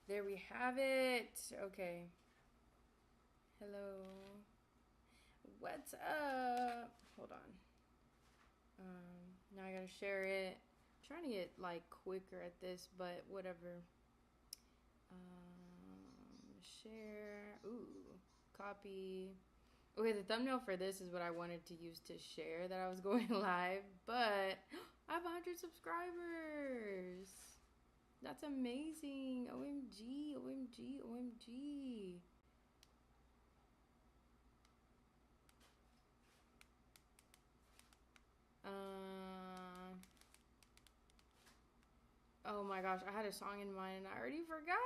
There we have it. Okay. Hello. What's up? Hold on. Now I gotta share it. I'm trying to get like quicker at this, but whatever. Share. Ooh. Copy. Okay, the thumbnail for this is what I wanted to use to share that I was going live, but I have 100 subscribers. That's amazing. OMG, OMG, OMG. Oh my gosh, I had a song in mind and I already forgot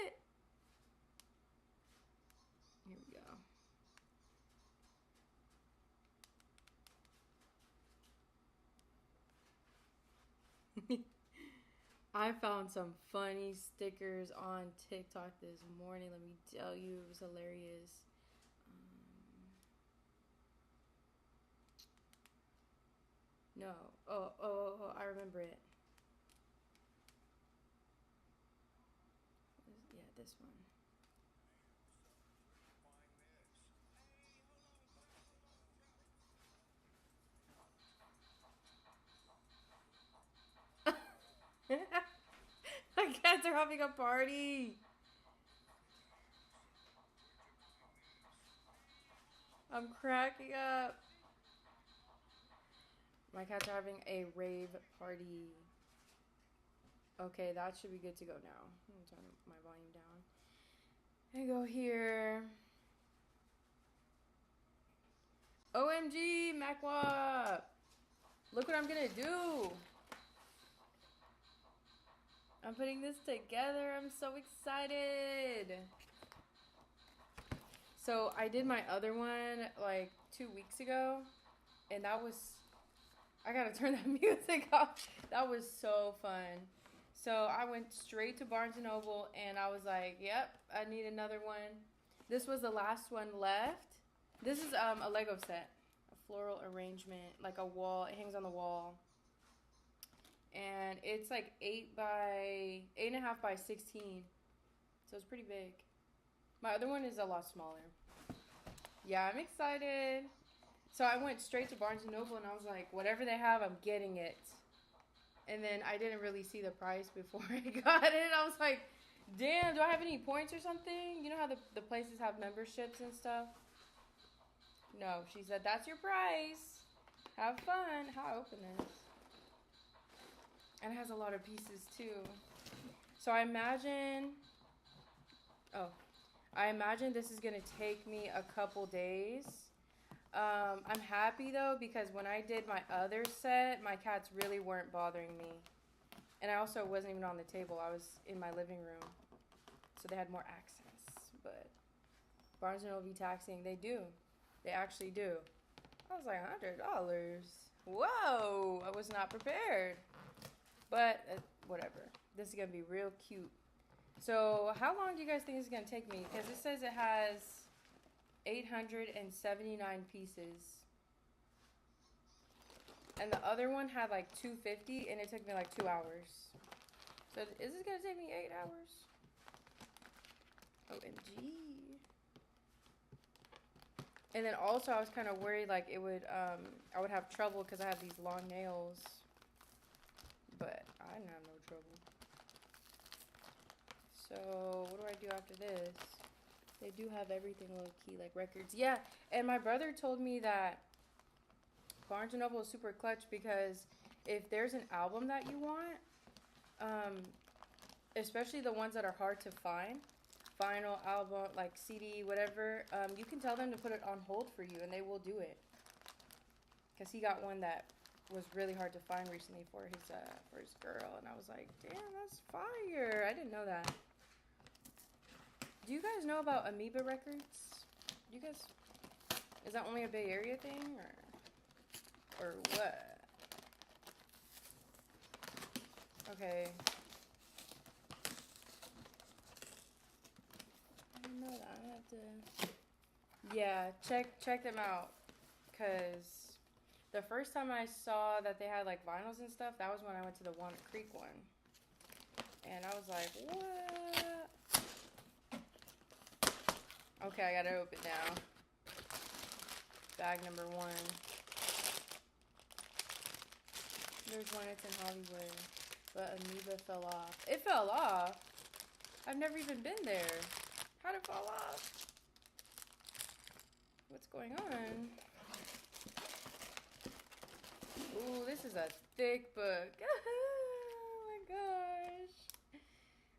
it. Here we go. I found some funny stickers on TikTok this morning. Let me tell you, it was hilarious. No. Oh, I remember it. Yeah, this one. My cats are having a party. I'm cracking up. My cats are having a rave party. Okay, that should be good to go now. I'm gonna turn my volume down. I go here. OMG, Macwa! Look what I'm gonna do. I'm putting this together. I'm so excited. So I did my other one like 2 weeks ago, and that was, I gotta turn that music off. That was so fun. So I went straight to Barnes and Noble, and I was like, "Yep, I need another one." This was the last one left. This is a Lego set, a floral arrangement, like a wall. It hangs on the wall, and it's like 8.5 by 16, so it's pretty big. My other one is a lot smaller. Yeah, I'm excited. So I went straight to Barnes and Noble, and I was like, whatever they have, I'm getting it. And then I didn't really see the price before I got it. I was like, damn, do I have any points or something? You know how the places have memberships and stuff? No, she said, that's your price. Have fun. How I open this? And it has a lot of pieces too. So I imagine, oh, I imagine this is going to take me a couple days. I'm happy though because when I did my other set, my cats really weren't bothering me. And I also wasn't even on the table. I was in my living room. So they had more access. But Barnes and Noble be taxing. They do. They actually do. I was like, $100. Whoa! I was not prepared. But whatever. This is going to be real cute. So how long do you guys think this is going to take me? Because it says it has 879 pieces. And the other one had like 250, and it took me like 2 hours. So is this going to take me 8 hours? OMG. And then also I was kind of worried like it would, I would have trouble because I have these long nails. But I didn't have no trouble. So what do I do after this? They do have everything low key, like records. Yeah, and my brother told me that Barnes and Noble is super clutch because if there's an album that you want, especially the ones that are hard to find, vinyl album, like CD, whatever, you can tell them to put it on hold for you, and they will do it. Cause he got one that was really hard to find recently for his girl, and I was like, damn, that's fire! I didn't know that. Do you guys know about Amoeba Records? You guys, is that only a Bay Area thing, or what? Okay. I don't know that. I have to. Yeah, check them out, cause the first time I saw that they had like vinyls and stuff, that was when I went to the Walnut Creek one, and I was like, what? Okay, I gotta open now. Bag number 1. There's one, it's in Hollywood. But Amoeba fell off. It fell off? I've never even been there. How'd it fall off? What's going on? Ooh, this is a thick book. Oh my gosh.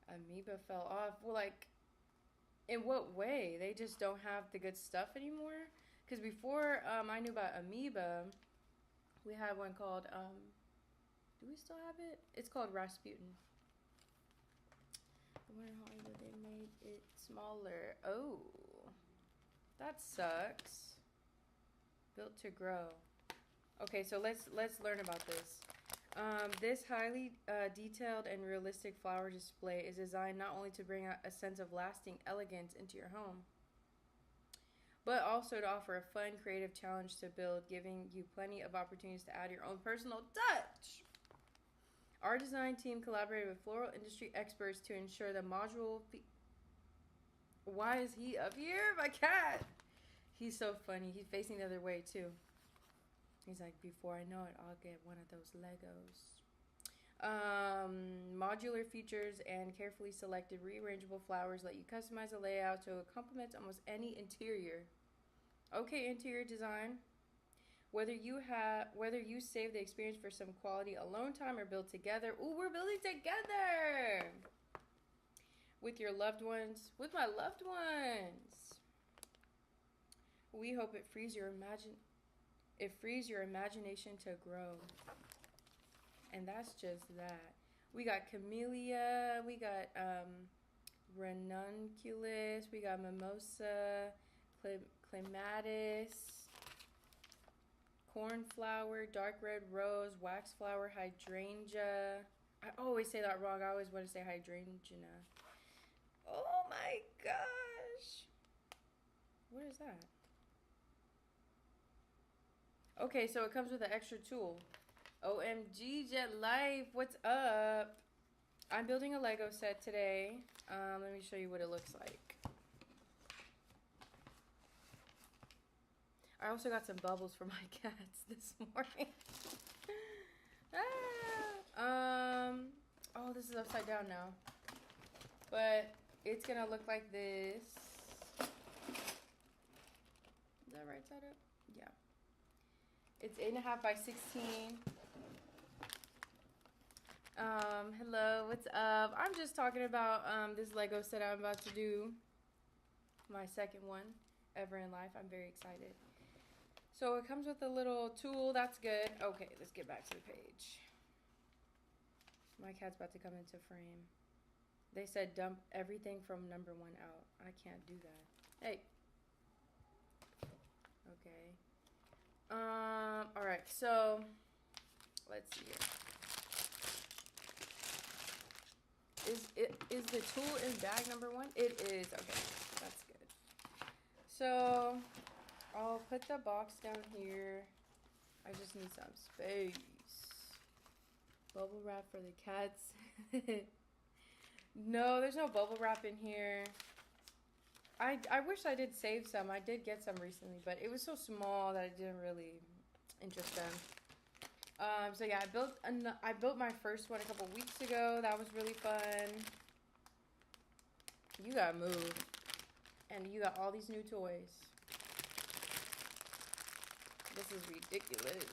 Amoeba fell off. Well, like, in what way? They just don't have the good stuff anymore? Because before I knew about Amoeba, we had one called, do we still have it? It's called Rasputin. The one in Hollywood, they made it smaller. Oh, that sucks. Built to grow. Okay, so let's learn about this. This highly detailed and realistic flower display is designed not only to bring out a sense of lasting elegance into your home, but also to offer a fun, creative challenge to build, giving you plenty of opportunities to add your own personal touch. Our design team collaborated with floral industry experts to ensure the module... Why is he up here? My cat! He's so funny. He's facing the other way, too. He's like, before I know it, I'll get one of those Legos. Modular features and carefully selected rearrangeable flowers let you customize the layout to complement almost any interior. Okay, interior design. Whether you save the experience for some quality alone time or build together. Ooh, we're building together with your loved ones. With my loved ones. We hope it frees your imagination to grow. And that's just that. We got camellia, we got ranunculus, we got mimosa, clematis, cornflower, dark red rose, waxflower, hydrangea. I always say that wrong. I always want to say hydrangea. Oh my gosh. What is that? Okay, so it comes with an extra tool. OMG, Jet Life, what's up? I'm building a Lego set today. Let me show you what it looks like. I also got some bubbles for my cats this morning. Oh, this is upside down now. But it's gonna look like this. Is that right side up? Yeah. It's 8.5 by 16. Hello, what's up? I'm just talking about this Lego set I'm about to do. My second one ever in life. I'm very excited. So it comes with a little tool. That's good. Okay, let's get back to the page. My cat's about to come into frame. They said dump everything from number 1 out. I can't do that. Hey. Okay. Alright, so let's see here. Is the tool in bag number 1? It is. Okay, that's good. So I'll put the box down here. I just need some space. Bubble wrap for the cats. No, there's no bubble wrap in here. I wish I did save some. I did get some recently, but it was so small that it didn't really interest them. So yeah, I built my first one a couple weeks ago. That was really fun. You gotta move. And you got all these new toys. This is ridiculous.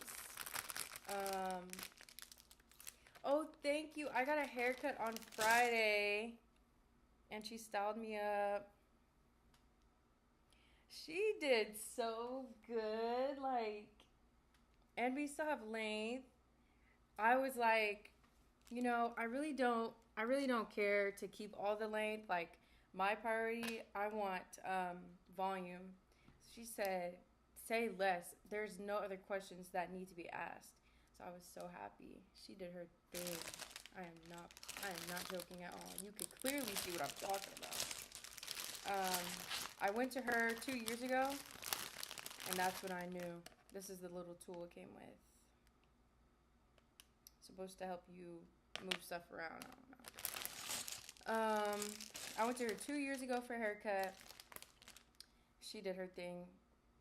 Oh, thank you. I got a haircut on Friday. And she styled me up. She did so good. Like, and we still have length. I was like, you know, I really don't care to keep all the length. Like, my priority, I want volume. She said, say less. There's no other questions that need to be asked. So I was so happy. She did her thing. I am not joking at all. You could clearly see what I'm talking about. I went to her 2 years ago, and that's when I knew. This is the little tool it came with. It's supposed to help you move stuff around. I don't know. I went to her 2 years ago for a haircut. she did her thing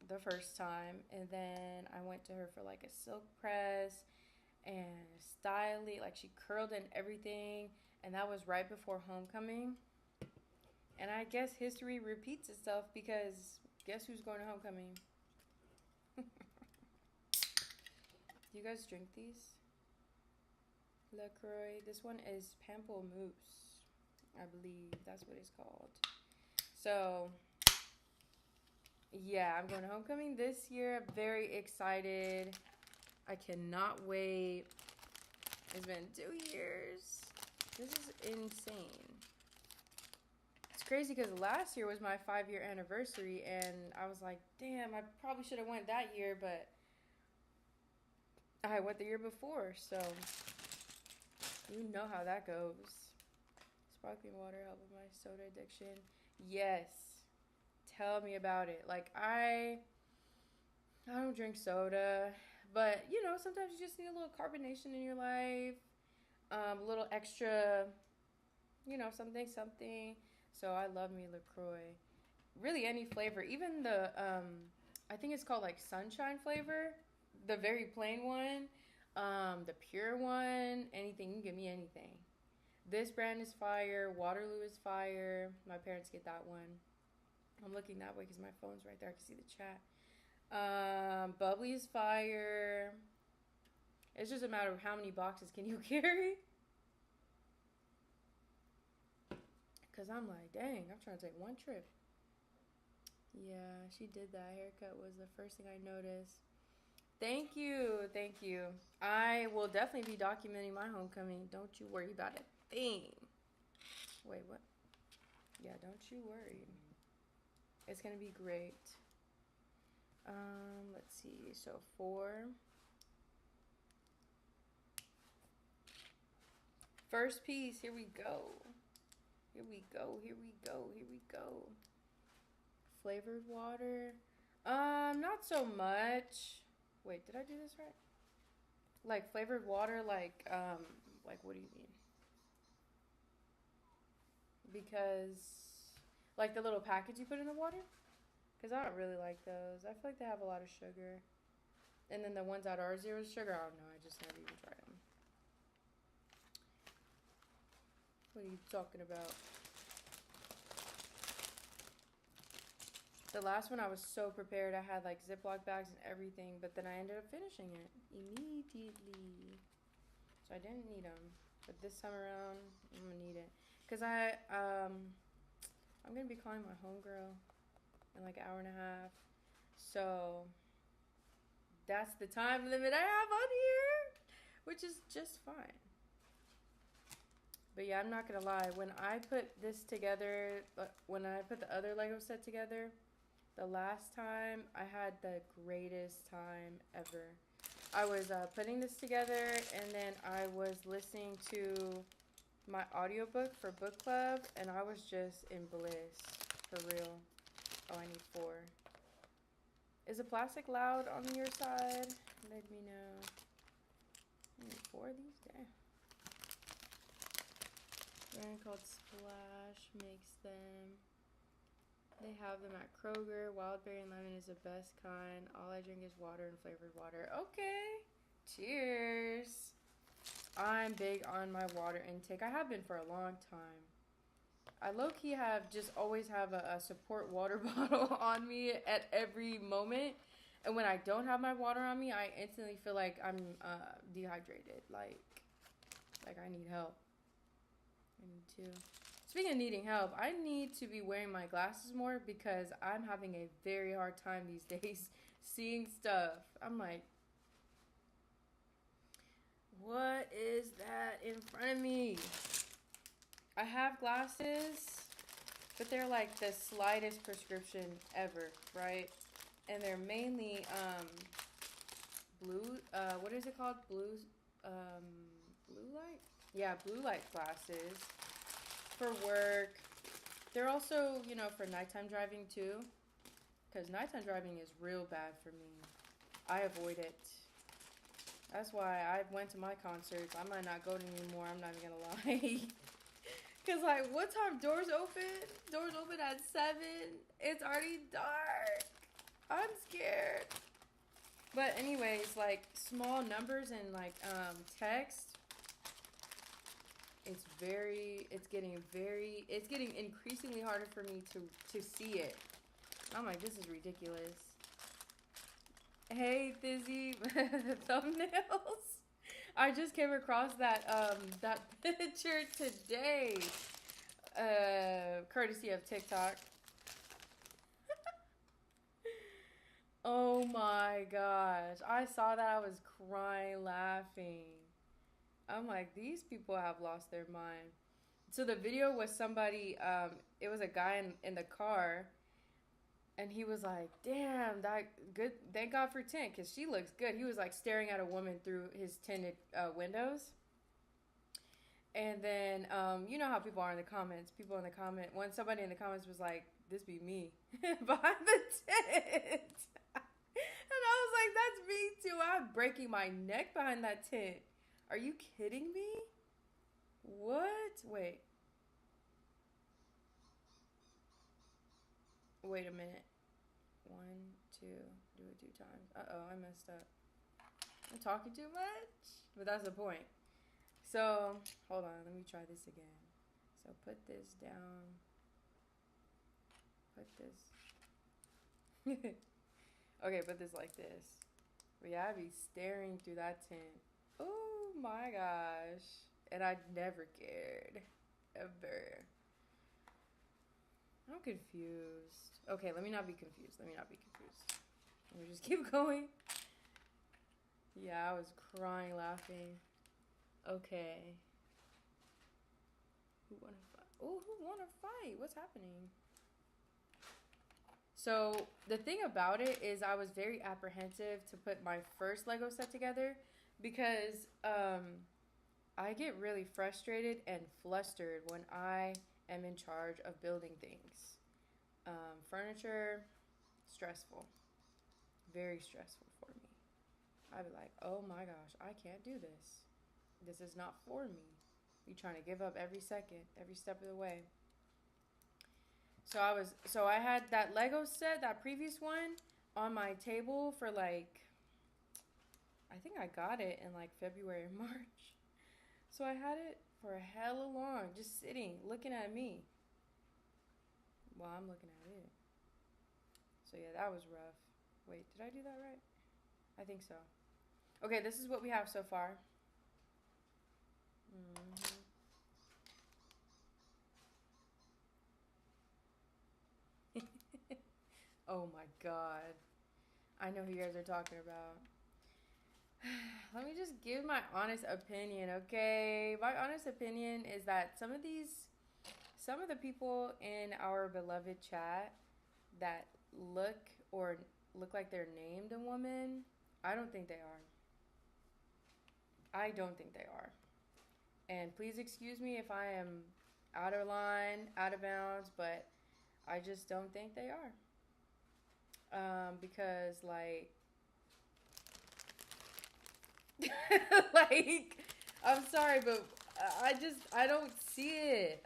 the first time, and then I went to her for like a silk press and styling. Like she curled and everything, and that was right before homecoming. And I guess history repeats itself because guess who's going to homecoming? Do you guys drink these? LaCroix. This one is Pamplemousse. I believe that's what it's called. So, yeah, I'm going to homecoming this year. I'm very excited. I cannot wait. It's been 2 years. This is insane. It's crazy because last year was my 5-year anniversary, and I was like, damn, I probably should have went that year, but I went the year before, so you know how that goes. Sparkling water help with my soda addiction. Yes. Tell me about it. Like I don't drink soda, but you know, sometimes you just need a little carbonation in your life. A little extra, you know, something. So I love me LaCroix. Really any flavor. Even the I think it's called like sunshine flavor. The very plain one. The pure one. Anything. You can give me anything. This brand is fire. Waterloo is fire. My parents get that one. I'm looking that way because my phone's right there. I can see the chat. Bubbly is fire. It's just a matter of how many boxes can you carry. Because I'm like, dang, I'm trying to take one trip. Yeah, she did that. Haircut was the first thing I noticed. Thank you. Thank you. I will definitely be documenting my homecoming. Don't you worry about a thing. Wait, what? Yeah, don't you worry. It's going to be great. Let's see. So 4. First piece. Here we go. Here we go. Here we go. Here we go. Flavored water. Not so much. Wait, did I do this right? Like flavored water, like what do you mean? Because, like the little package you put in the water? Because I don't really like those. I feel like they have a lot of sugar. And then the ones that are 0 sugar, I don't know. I just never even tried them. What are you talking about? The last one I was so prepared. I had like Ziploc bags and everything, but then I ended up finishing it immediately. So I didn't need them. But this time around, I'm gonna need it. Cause I'm gonna be calling my homegirl in like an hour and a half. So that's the time limit I have on here, which is just fine. But yeah, I'm not gonna lie. When I put this together, when I put the other Lego set together, the last time, I had the greatest time ever. I was putting this together, and then I was listening to my audiobook for book club, and I was just in bliss, for real. Oh, I need 4. Is the plastic loud on your side? Let me know. I need 4 of these? Damn. Brand called Splash makes them. They have them at Kroger. Wild berry and lemon is the best kind. All I drink is water and flavored water. Okay. Cheers. I'm big on my water intake. I have been for a long time. I low-key always have a support water bottle on me at every moment. And when I don't have my water on me, I instantly feel like I'm dehydrated. Like I need help. I need to. Speaking of needing help, I need to be wearing my glasses more because I'm having a very hard time these days seeing stuff. I'm like, what is that in front of me? I have glasses, but they're like the slightest prescription ever, right? And they're mainly blue, what is it called? Blue light? Yeah, blue light glasses. For work. They're also, for nighttime driving too. Because nighttime driving is real bad for me. I avoid it. That's why I went to my concerts. I might not go to anymore. I'm not even going to lie. Cause like, what time doors open? Doors open at 7. It's already dark. I'm scared. But anyways, like small numbers and like text, it's getting increasingly harder for me to see it. I'm like, this is ridiculous. Hey, Thizzy, thumbnails. I just came across that that picture today, courtesy of TikTok. Oh my gosh, I saw that. I was crying, laughing. I'm like, these people have lost their mind. So the video was somebody, it was a guy in the car, and he was like, damn, that good, thank God for tint, because she looks good. He was like staring at a woman through his tinted windows. And then, you know how people are in the comments. When somebody in the comments was like, this be me behind the tint. And I was like, that's me too. I'm breaking my neck behind that tent. Are you kidding me? What? Wait a minute. 1, 2, do it 2 times. Uh-oh, I messed up. I'm talking too much? But that's the point. So, hold on. Let me try this again. So, put this down. Put this. Okay, put this like this. But yeah, I'd be staring through that tent. Oh my gosh. And I never cared. Ever. I'm confused. Okay, let me not be confused. Let me just keep going. Yeah, I was crying, laughing. Okay. Who wanna fight? Oh, who wanna fight? What's happening? So the thing about it is I was very apprehensive to put my first Lego set together because I get really frustrated and flustered when I am in charge of building things. Furniture, stressful. Very stressful for me. I'd be like, oh my gosh, I can't do this. This is not for me. Be trying to give up every second, every step of the way. So I had that Lego set, that previous one, on my table for like, I think I got it in like February or March. So I had it for a hella long, just sitting, looking at me while I'm looking at it. So yeah, that was rough. Wait, did I do that right? I think so. Okay, this is what we have so far. Oh my god. I know who you guys are talking about. Let me just give my honest opinion, okay? My honest opinion is that some of the people in our beloved chat that look like they're named a woman, I don't think they are. I don't think they are. And please excuse me if I am out of line, out of bounds, but I just don't think they are. Because like like I'm sorry, but I don't see it.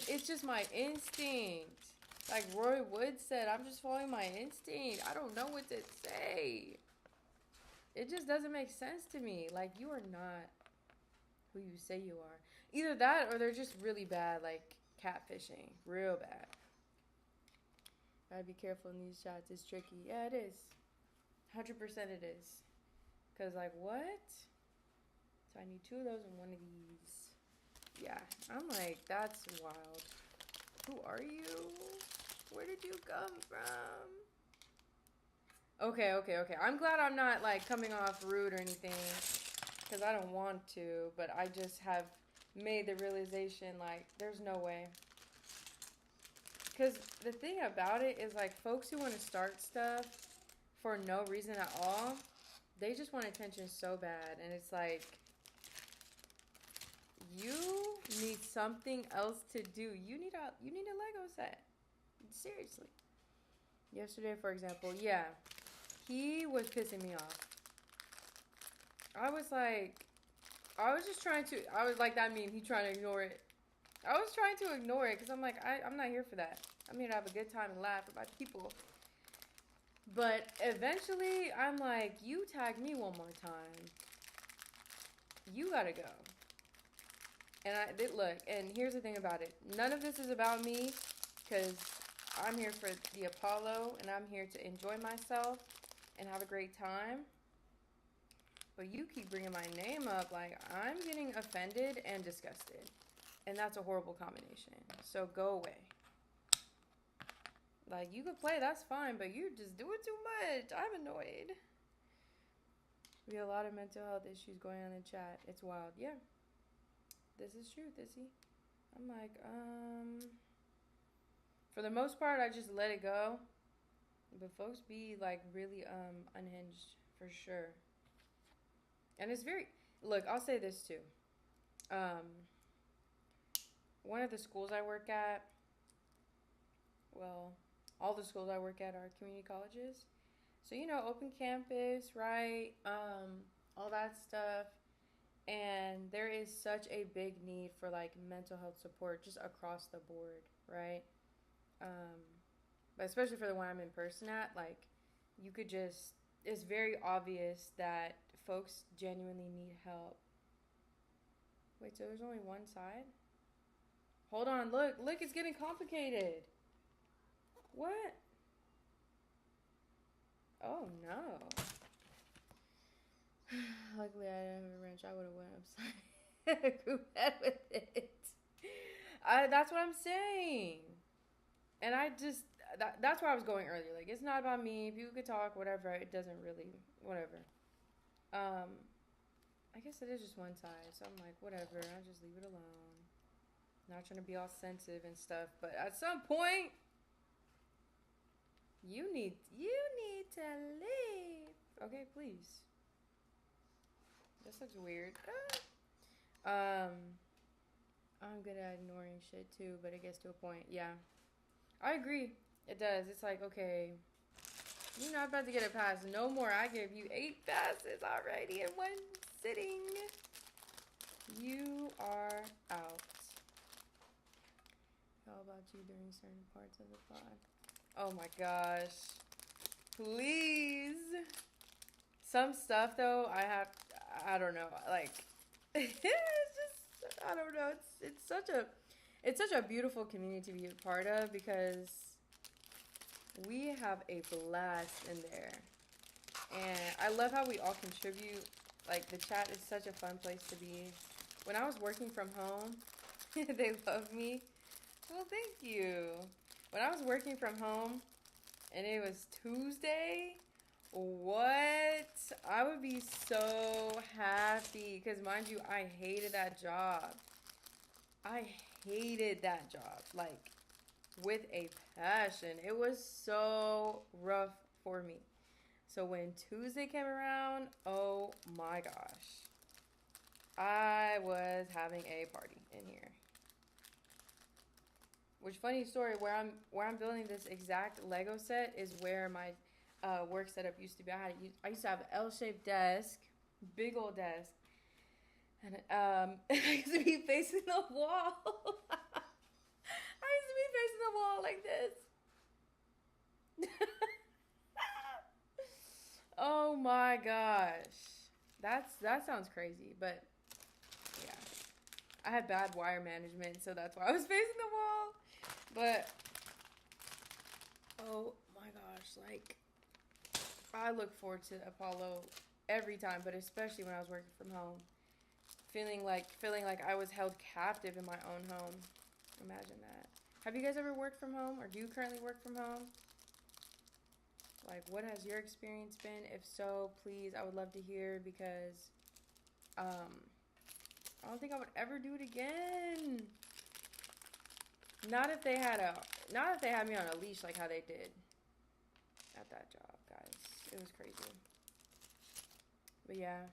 It's just my instinct. Like Roy Wood said, I'm just following my instinct. I don't know what to say. It just doesn't make sense to me. Like, you are not who you say you are. Either that or they're just really bad, like catfishing. Real bad. Gotta be careful in these shots. It's tricky. Yeah, it is. 100% it is. Because, like, what? So I need 2 of those and 1 of these. Yeah, I'm like, that's wild. Who are you? Where did you come from? Okay. I'm glad I'm not, like, coming off rude or anything. Because I don't want to. But I just have made the realization, like, there's no way. Because the thing about it is, like, folks who want to start stuff for no reason at all, they just want attention so bad. And it's like, you need something else to do. You need a Lego set. Seriously. Yesterday, for example, yeah, he was pissing me off. I was like, I was just trying to. I was like that meme. He trying to ignore it. I was trying to ignore it because I'm like, I'm not here for that. I'm here to have a good time and laugh about people. But eventually, I'm like, you tag me one more time. You gotta go. And I did look. And here's the thing about it. None of this is about me, because I'm here for the Apollo, and I'm here to enjoy myself and have a great time. But you keep bringing my name up, like, I'm getting offended and disgusted. And that's a horrible combination. So go away. Like, you could play, that's fine, but you just do it too much. I'm annoyed. We have a lot of mental health issues going on in chat. It's wild. Yeah. This is true, Thissy. I'm like, for the most part, I just let it go. But folks be, like, really, unhinged, for sure. And it's very, look, I'll say this, too. One of the schools I work at, well, all the schools I work at are community colleges. So, you know, open campus, right? All that stuff. And there is such a big need for, like, mental health support just across the board, right? But especially for the one I'm in person at, like, you could just, it's very obvious that folks genuinely need help. Wait, so there's only one side? Hold on, look, it's getting complicated. What? Oh, no. Luckily, I didn't have a wrench. I would have went upside group head with it. That's what I'm saying. And I just, that's where I was going earlier. Like, it's not about me. People could talk, whatever. It doesn't really, whatever. I guess it is just one side. So I'm like, whatever. I'll just leave it alone. Not trying to be all sensitive and stuff. But at some point, you need to leave. Okay, please. This looks weird. I'm good at ignoring shit too, but it gets to a point. Yeah. I agree. It does. It's like, okay, you're not about to get a pass. No more. I gave you 8 passes already in one sitting. You are out. How about you during certain parts of the pod? Oh my gosh. Please. Some stuff though, I don't know. Like, it's just, I don't know. It's such a beautiful community to be a part of because we have a blast in there. And I love how we all contribute. Like, the chat is such a fun place to be. When I was working from home, they love me. Well, thank you. When I was working from home and it was Tuesday, what? I would be so happy because, mind you, I hated that job. I hated that job, like, with a passion. It was so rough for me. So when Tuesday came around, oh my gosh. I was having a party in here. Which, funny story, where I'm building this exact Lego set is where my work setup used to be. I used to have an L-shaped desk, big old desk, and I used to be facing the wall. I used to be facing the wall like this. Oh my gosh, that sounds crazy, but yeah, I had bad wire management, so that's why I was facing the wall. But oh my gosh, like, I look forward to Apollo every time, but especially when I was working from home. Feeling like I was held captive in my own home. Imagine that. Have you guys ever worked from home, or do you currently work from home? Like, what has your experience been? If so, please, I would love to hear, because I don't think I would ever do it again. Not if they had me on a leash like how they did at that job, guys. It was crazy. But yeah,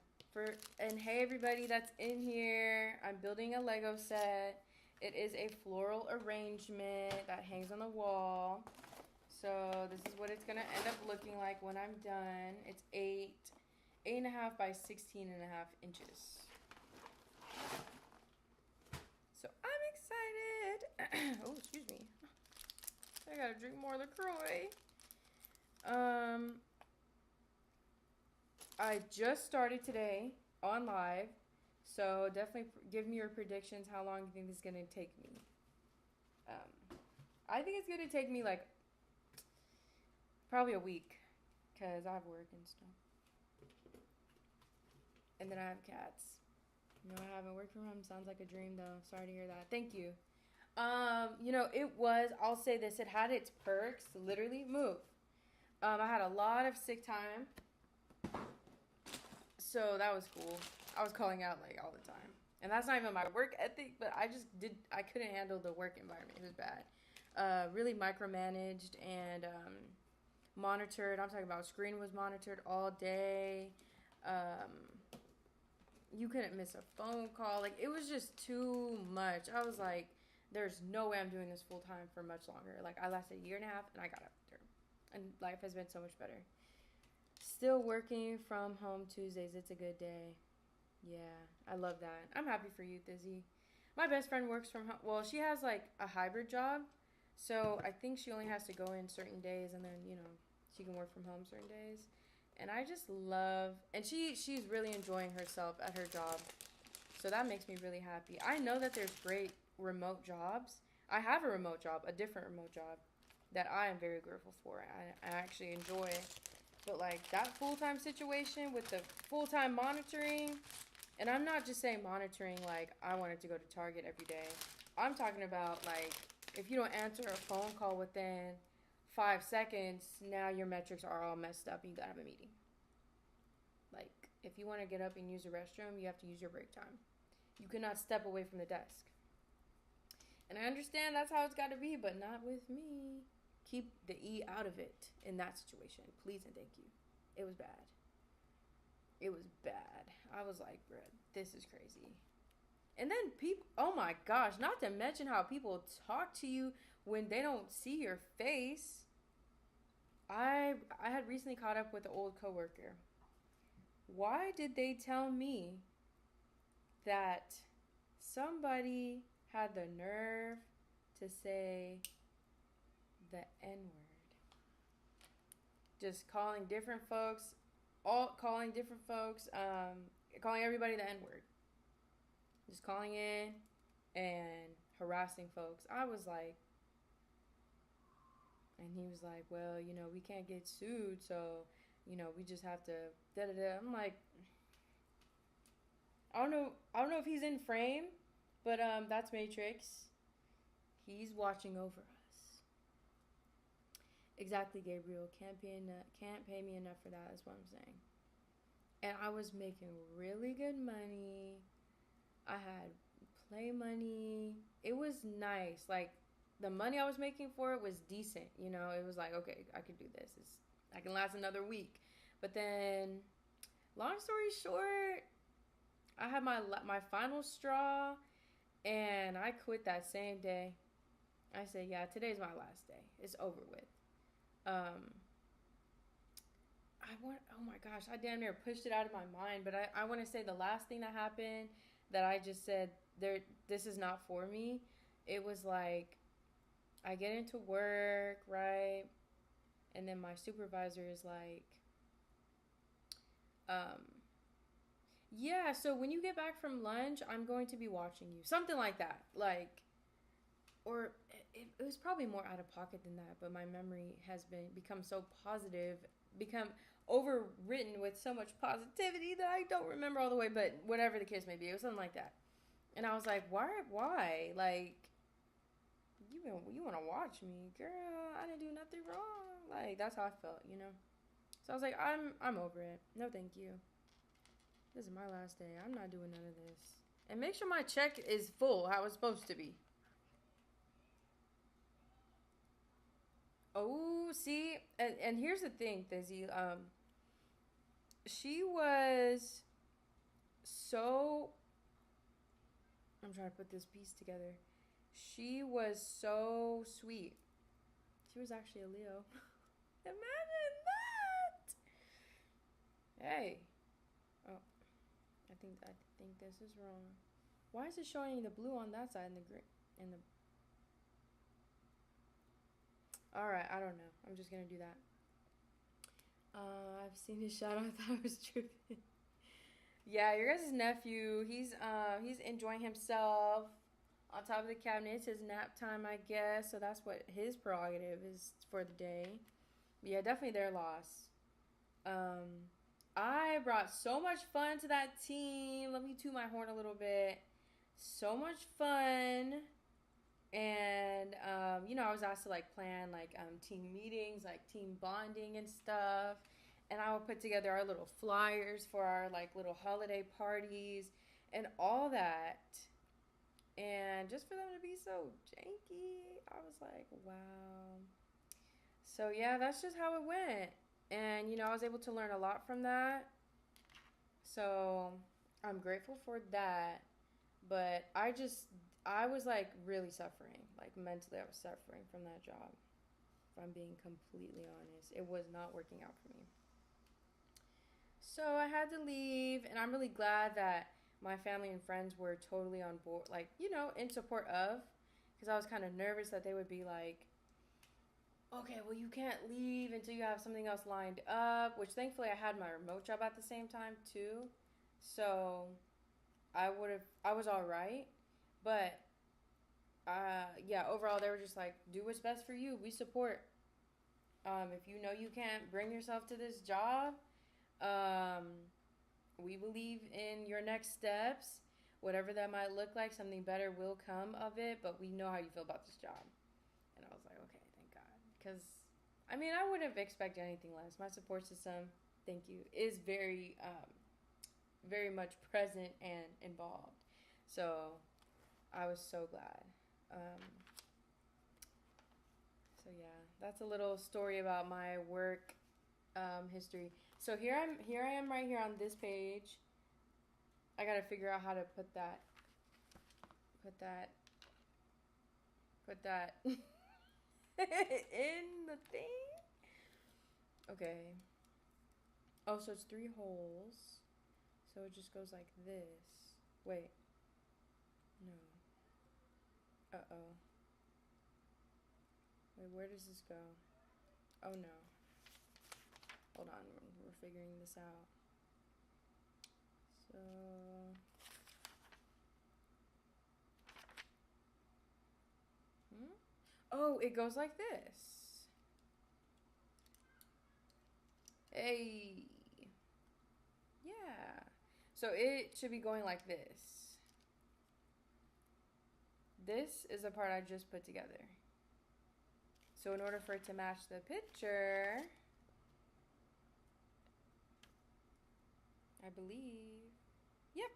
and hey everybody that's in here, I'm building a Lego set. It is a floral arrangement that hangs on the wall. So this is what it's gonna end up looking like when I'm done. It's 8.5 by 16.5 inches. gotta drink more LaCroix. I just started today on live, so definitely give me your predictions. How long you think this is gonna take me? I think it's gonna take me like probably a week, cause I have work and stuff, and then I have cats. No, I haven't worked from home. Sounds like a dream, though. Sorry to hear that. Thank you. It was. I'll say this. It had its perks. Literally, move. I had a lot of sick time, so that was cool. I was calling out like all the time, and that's not even my work ethic. But I couldn't handle the work environment. It was bad. Really micromanaged and monitored. I'm talking about screen was monitored all day. You couldn't miss a phone call. Like, it was just too much. I was like, there's no way I'm doing this full time for much longer. Like, I lasted a year and a half, and I got up there. And life has been so much better. Still working from home Tuesdays. It's a good day. Yeah, I love that. I'm happy for you, Thizzy. My best friend works from home. Well, she has, like, a hybrid job. So I think she only has to go in certain days, and then, she can work from home certain days. And I just love, and she's really enjoying herself at her job. So that makes me really happy. I know that there's great remote jobs. I have a remote job, a different remote job that I am very grateful for. I actually enjoy. But like that full-time situation with the full-time monitoring, and I'm not just saying monitoring like I wanted to go to Target every day. I'm talking about like if you don't answer a phone call within 5 seconds, now your metrics are all messed up and you gotta have a meeting. Like, if you want to get up and use the restroom, you have to use your break time. You cannot step away from the desk. And I understand that's how it's got to be, but not with me. Keep the E out of it in that situation. Please and thank you. It was bad. It was bad. I was like, bruh, this is crazy. And then people, oh my gosh, not to mention how people talk to you when they don't see your face. I had recently caught up with an old coworker. Why did they tell me that somebody had the nerve to say the N-word? Just calling different folks, calling everybody the N-word. Just calling in and harassing folks. I was like, and he was like, well, we can't get sued, so, we just have to da-da-da. I'm like, I don't know if he's in frame, but that's Matrix. He's watching over us. Exactly, Gabriel. Can't pay me enough for that. That's what I'm saying. And I was making really good money. I had play money. It was nice. Like, the money I was making for it was decent. It was like, okay, I could do this. I can last another week. But then, long story short, I had my final straw, and I quit that same day. I said, yeah, today's my last day. It's over with. Oh my gosh, I damn near pushed it out of my mind. But I want to say the last thing that happened that I just said, this is not for me. It was like, I get into work, right? And then my supervisor is like, yeah, so when you get back from lunch, I'm going to be watching you. Something like that. Like, or it was probably more out of pocket than that, but my memory has become so positive, become overwritten with so much positivity that I don't remember all the way, but whatever the case may be, it was something like that. And I was like, why? Like, you want to watch me? Girl, I didn't do nothing wrong. Like, that's how I felt, So I was like, I'm over it. No, thank you. This is my last day. I'm not doing none of this. And make sure my check is full, how it's supposed to be. Oh, see, and here's the thing, Thizzy. She was so. I'm trying to put this piece together. She was so sweet. She was actually a Leo. Imagine that. Hey. Oh, I think this is wrong. Why is it showing the blue on that side and the green and the? All right, I don't know. I'm just gonna do that. I've seen his shadow. I thought I was tripping. Yeah, your guys' nephew. He's enjoying himself on top of the cabinet. It's his nap time, I guess. So that's what his prerogative is for the day. But yeah, definitely their loss. Um, I brought so much fun to that team. Let me toot my horn a little bit. So much fun. And I was asked to like plan like team meetings, like team bonding and stuff. And I would put together our little flyers for our like little holiday parties and all that. And just for them to be so janky, I was like, wow. So yeah, that's just how it went. And I was able to learn a lot from that. So I'm grateful for that. But I was like really suffering. Like mentally, I was suffering from that job. If I'm being completely honest, it was not working out for me. So I had to leave, and I'm really glad that my family and friends were totally on board, like, in support of, because I was kind of nervous that they would be like, okay, well, you can't leave until you have something else lined up, which thankfully I had my remote job at the same time, too. So I was all right. But, yeah, overall, they were just like, do what's best for you. We support. If you know you can't bring yourself to this job, um, we believe in your next steps. Whatever that might look like, something better will come of it, but we know how you feel about this job. And I was like, okay, thank God. Because, I wouldn't have expected anything less. My support system, thank you, is very much present and involved. So I was so glad. Um, so yeah, that's a little story about my work history. So here I am right here on this page. I gotta figure out how to put that put that in the thing. Okay. Oh, so it's 3 holes. So it just goes like this. Wait. No. Uh-oh. Wait, where does this go? Oh no. Hold on, we're figuring this out. So oh, it goes like this. Hey. Yeah. So it should be going like this. This is the part I just put together. So in order for it to match the picture, I believe. Yep.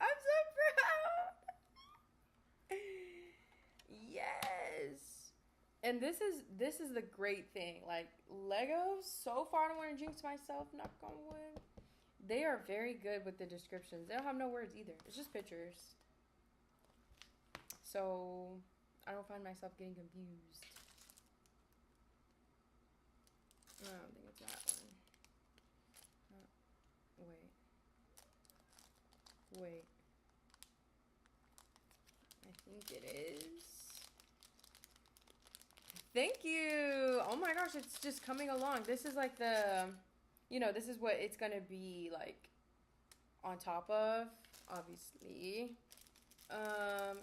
I'm so proud. Yes. And this is the great thing. Like Legos, so far I don't want to jinx myself, knock on wood. They are very good with the descriptions. They don't have no words either. It's just pictures. So I don't find myself getting confused. I don't think it's that one. Wait. I think it is. Thank you. Oh my gosh, it's just coming along. This is like this is what it's gonna be like on top of, obviously.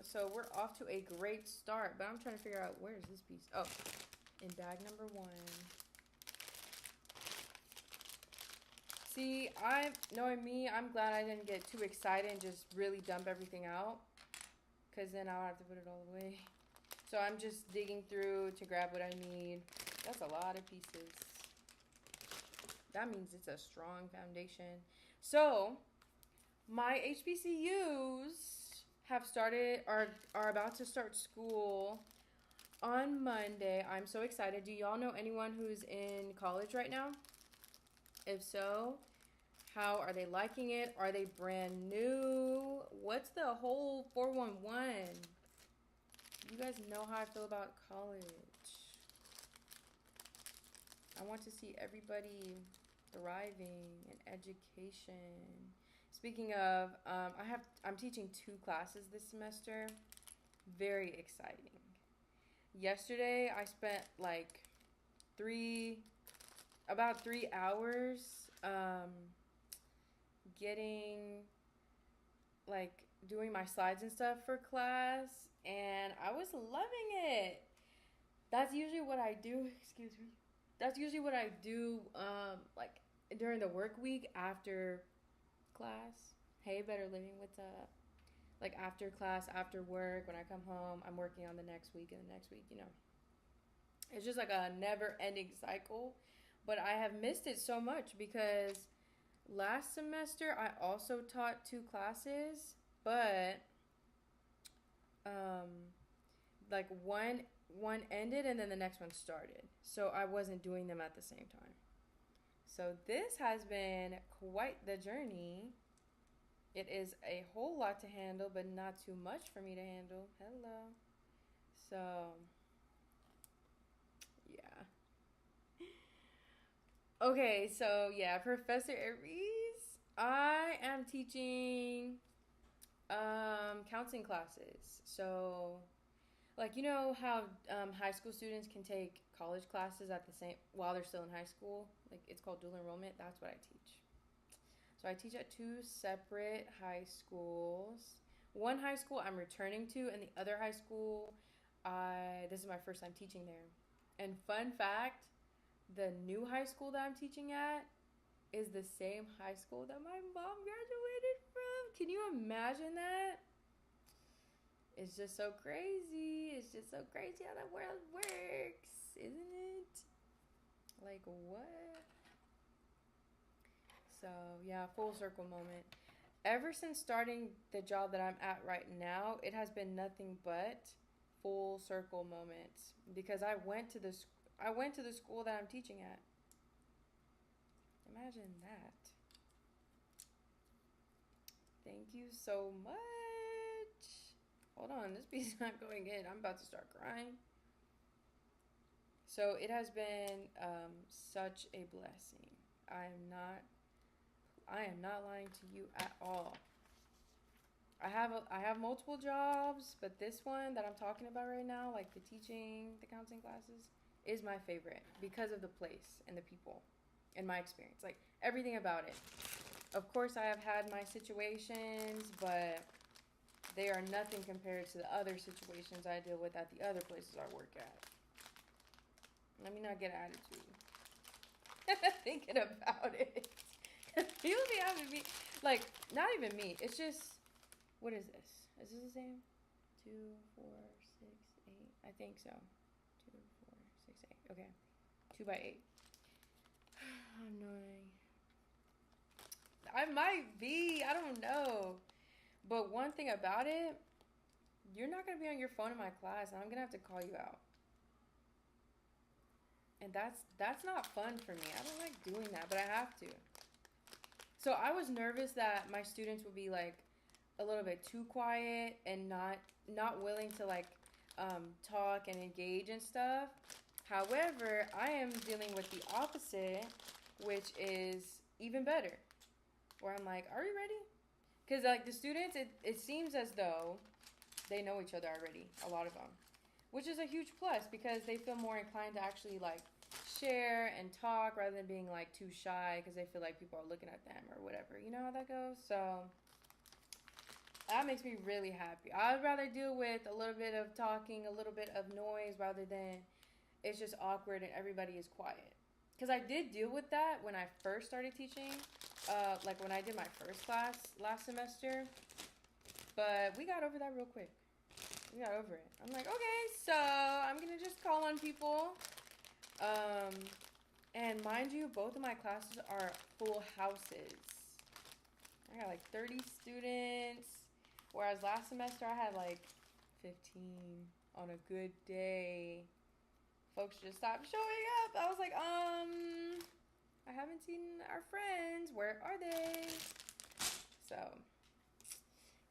So we're off to a great start, but I'm trying to figure out where's this piece. Oh, in bag number 1. See, knowing me, I'm glad I didn't get too excited and just really dump everything out, because then I'll have to put it all away. So I'm just digging through to grab what I need. That's a lot of pieces. That means it's a strong foundation. So my HBCUs have started, are about to start school on Monday. I'm so excited. Do y'all know anyone who's in college right now? If so, how are they liking it? Are they brand new? What's the whole 411? You guys know how I feel about college. I want to see everybody thriving in education. Speaking of, I'm teaching 2 classes this semester. Very exciting. Yesterday, I spent like three, about 3 hours, getting, like, doing my slides and stuff for class, and I was loving it. That's usually what I do. Excuse me. That's usually what I do, like, during the work week after class. Hey, Better Living, what's up? Like, after class, after work, when I come home, I'm working on the next week and the next week, you know. It's just like a never ending cycle. But I have missed it so much because last semester I also taught two classes, but um, like one ended and then the next one started. So I wasn't doing them at the same time. So this has been quite the journey. It is a whole lot to handle, but not too much for me to handle. Hello. So, yeah. Okay, so yeah, Professor Aries. I am teaching counseling classes. So, like, you know how high school students can take college classes at the same while they're still in high school? Like, it's called dual enrollment. That's what I teach. So I teach at two separate high schools. One high school I'm returning to, and the other high school, I this is my first time teaching there. And fun fact, the new high school that I'm teaching at is the same high school that my mom graduated from. Can you imagine that? It's just so crazy. It's just so crazy how that world works, isn't it? Like, what? So, yeah, full circle moment. Ever since starting the job that I'm at right now, it has been nothing but full circle moments because I went to the school that I'm teaching at. Imagine that. Thank you so much. Hold on, this piece is not going in. I'm about to start crying. So it has been such a blessing. I am not lying to you at all. I have multiple jobs, but this one that I'm talking about right now, like the teaching, the counseling classes, is my favorite because of the place and the people and my experience. Like everything about it. Of course, I have had my situations, but they are nothing compared to the other situations I deal with at the other places I work at. Let me not get attitude. Thinking about it. People be having me, like, not even me. It's just, what is this? Is this the same? 2, 4, 6, 8. I think so. 2, 4, 6, 8. Okay. 2 by 8. Annoying. I might be. I don't know. But one thing about it, you're not going to be on your phone in my class, and I'm going to have to call you out. And that's not fun for me. I don't like doing that, but I have to. So I was nervous that my students would be like a little bit too quiet and not willing to like talk and engage and stuff. However, I am dealing with the opposite, which is even better. Where I'm like, are you ready? Because like the students, it seems as though they know each other already, a lot of them. Which is a huge plus because they feel more inclined to actually like share and talk rather than being like too shy because they feel like people are looking at them or whatever. You know how that goes? So that makes me really happy. I'd rather deal with a little bit of talking, a little bit of noise rather than it's just awkward and everybody is quiet. Because I did deal with that when I first started teaching, like when I did my first class last semester. But we got over that real quick. We got over it. I'm like, okay, so I'm going to just call on people. And mind you, both of my classes are full houses. I got like 30 students, whereas last semester I had like 15 on a good day. Folks just stopped showing up. I was like, I haven't seen our friends. Where are they? So,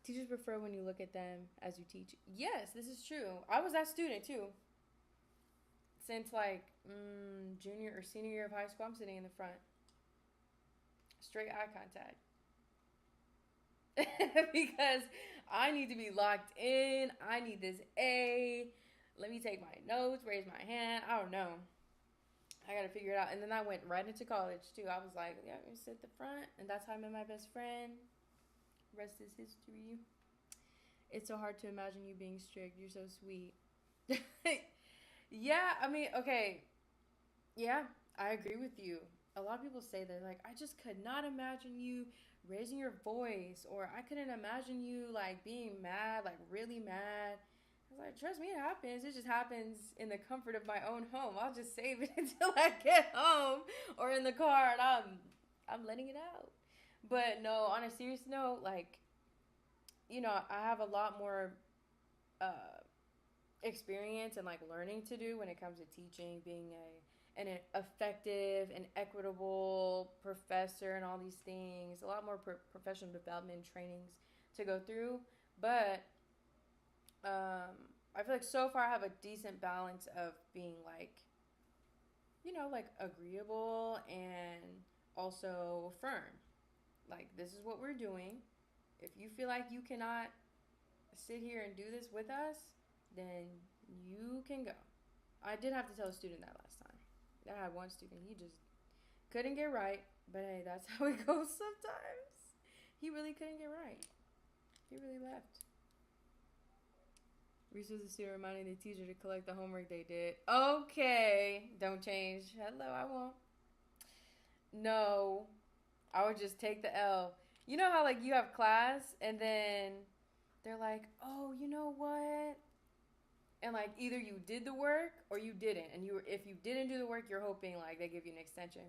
teachers prefer when you look at them as you teach. Yes, this is true. I was that student too. Since like junior or senior year of high school, I'm sitting in the front. Straight eye contact. Because I need to be locked in. I need this A. Let me take my notes, raise my hand. I don't know. I gotta figure it out. And then I went right into college too. I was like, yeah, I'm gonna sit at the front, and that's how I met my best friend. Rest is history. It's so hard to imagine you being strict. You're so sweet. Yeah, I mean, okay. Yeah, I agree with you. A lot of people say that, like, I just could not imagine you raising your voice, or I couldn't imagine you, like, being mad, like, really mad. I was like, trust me, it happens. It just happens in the comfort of my own home. I'll just save it until I get home or in the car, and I'm letting it out. But no, on a serious note, like, I have a lot more uh, experience and like learning to do when it comes to teaching, being an effective and equitable professor, and all these things. A lot more professional development trainings to go through, but I feel like so far I have a decent balance of being like, like agreeable and also firm. Like, this is what we're doing. If you feel like you cannot sit here and do this with us, then you can go. I did have to tell a student that last time. I had one student, he just couldn't get right, but hey, that's how it goes sometimes. He really couldn't get right. He really left. Reese was a student reminding the teacher to collect the homework they did. Okay, don't change. Hello, I won't. No, I would just take the L. You know how, like, you have class and then they're like, oh, you know what? And, like, either you did the work or you didn't. And if you didn't do the work, you're hoping, like, they give you an extension.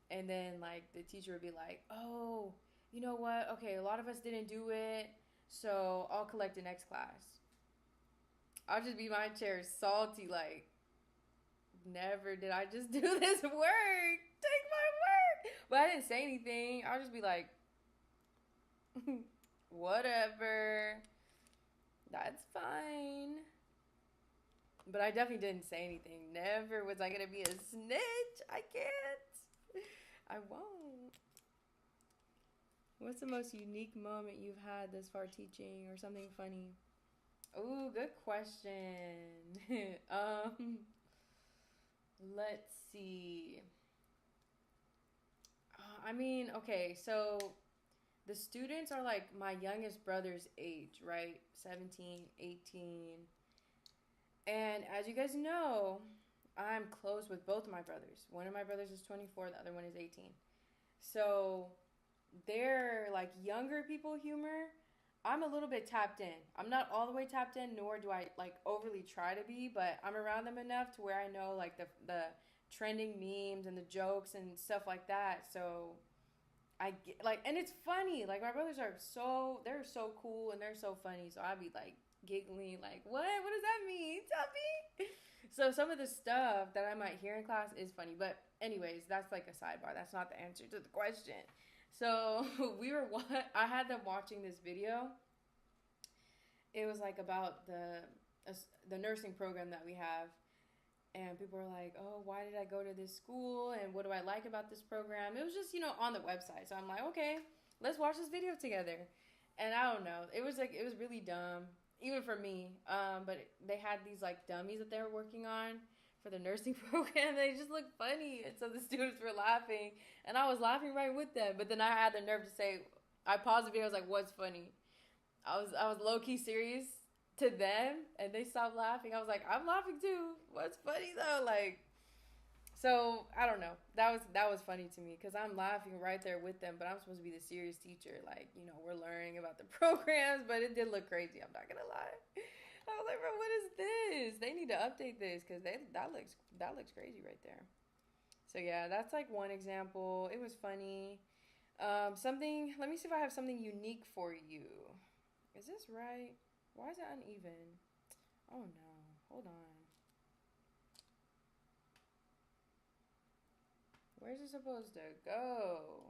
And then, like, the teacher would be like, oh, you know what? Okay, a lot of us didn't do it, so I'll collect the next class. I'll just be my chair salty, like, never did I just do this work. Take my work. But I didn't say anything. I'll just be like, whatever. That's fine. But I definitely didn't say anything. Never was I going to be a snitch. I can't. I won't. What's the most unique moment you've had this far teaching, or something funny? Ooh, good question. Let's see. I mean, okay, so the students are like my youngest brother's age, right? 17, 18. And as you guys know, I'm close with both of my brothers. One of my brothers is 24, the other one is 18. So they're like younger people humor. I'm a little bit tapped in. I'm not all the way tapped in, nor do I like overly try to be, but I'm around them enough to where I know like the trending memes and the jokes and stuff like that. So I get, like, and it's funny. Like, my brothers they're so cool and they're so funny. So I'd be like giggling, like, what? What does that mean? Tell me. So some of the stuff that I might hear in class is funny. But anyways, that's like a sidebar. That's not the answer to the question. So I had them watching this video. It was like about the nursing program that we have. And people were like, oh, why did I go to this school? And what do I like about this program? It was just, on the website. So I'm like, okay, let's watch this video together. And I don't know. It was really dumb, even for me. But they had these like dummies that they were working on for the nursing program. They just looked funny. And so the students were laughing. And I was laughing right with them. But then I had the nerve to say, I paused the video. I was like, what's funny? I was low-key serious to them, and they stopped laughing. I was like, I'm laughing too. What's funny though? Like, so I don't know. That was funny to me because I'm laughing right there with them, but I'm supposed to be the serious teacher. Like, we're learning about the programs, but it did look crazy. I'm not gonna lie. I was like, bro, what is this? They need to update this because that looks crazy right there. So yeah, that's like one example. It was funny. Something. Let me see if I have something unique for you. Is this right? Why is it uneven? Oh no. Hold on. Where's it supposed to go?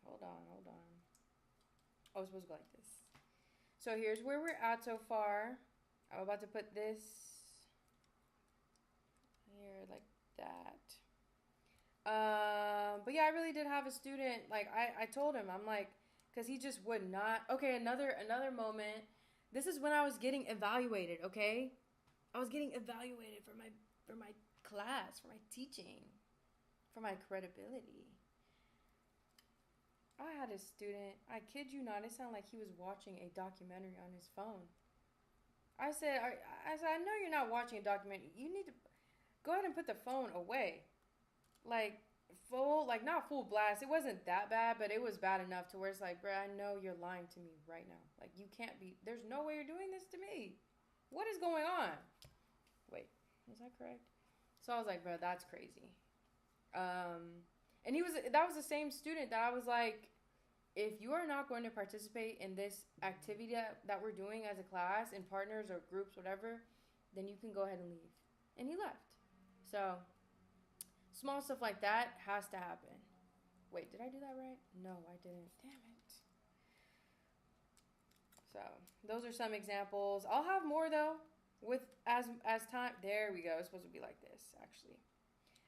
Hold on. Oh, it's supposed to go like this. So here's where we're at so far. I'm about to put this here like that. But yeah, I really did have a student, like, I told him, I'm like, because he just would not. Okay, another moment. This is when I was getting evaluated, okay? I was getting evaluated for my class, for my teaching, for my credibility. I had a student, I kid you not, it sounded like he was watching a documentary on his phone. I know you're not watching a documentary. You need to go ahead and put the phone away. Like, not full blast. It wasn't that bad, but it was bad enough to where it's like, bro, I know you're lying to me right now. Like, you can't be, there's no way you're doing this to me. What is going on? Wait, is that correct? So I was like, bro, that's crazy. And that was the same student that I was like, if you are not going to participate in this activity that we're doing as a class, in partners or groups, whatever, then you can go ahead and leave. And he left. So, small stuff like that has to happen. Wait, did I do that right? No, I didn't. Damn it. So, those are some examples. I'll have more, though, with as time. There we go. It's supposed to be like this, actually.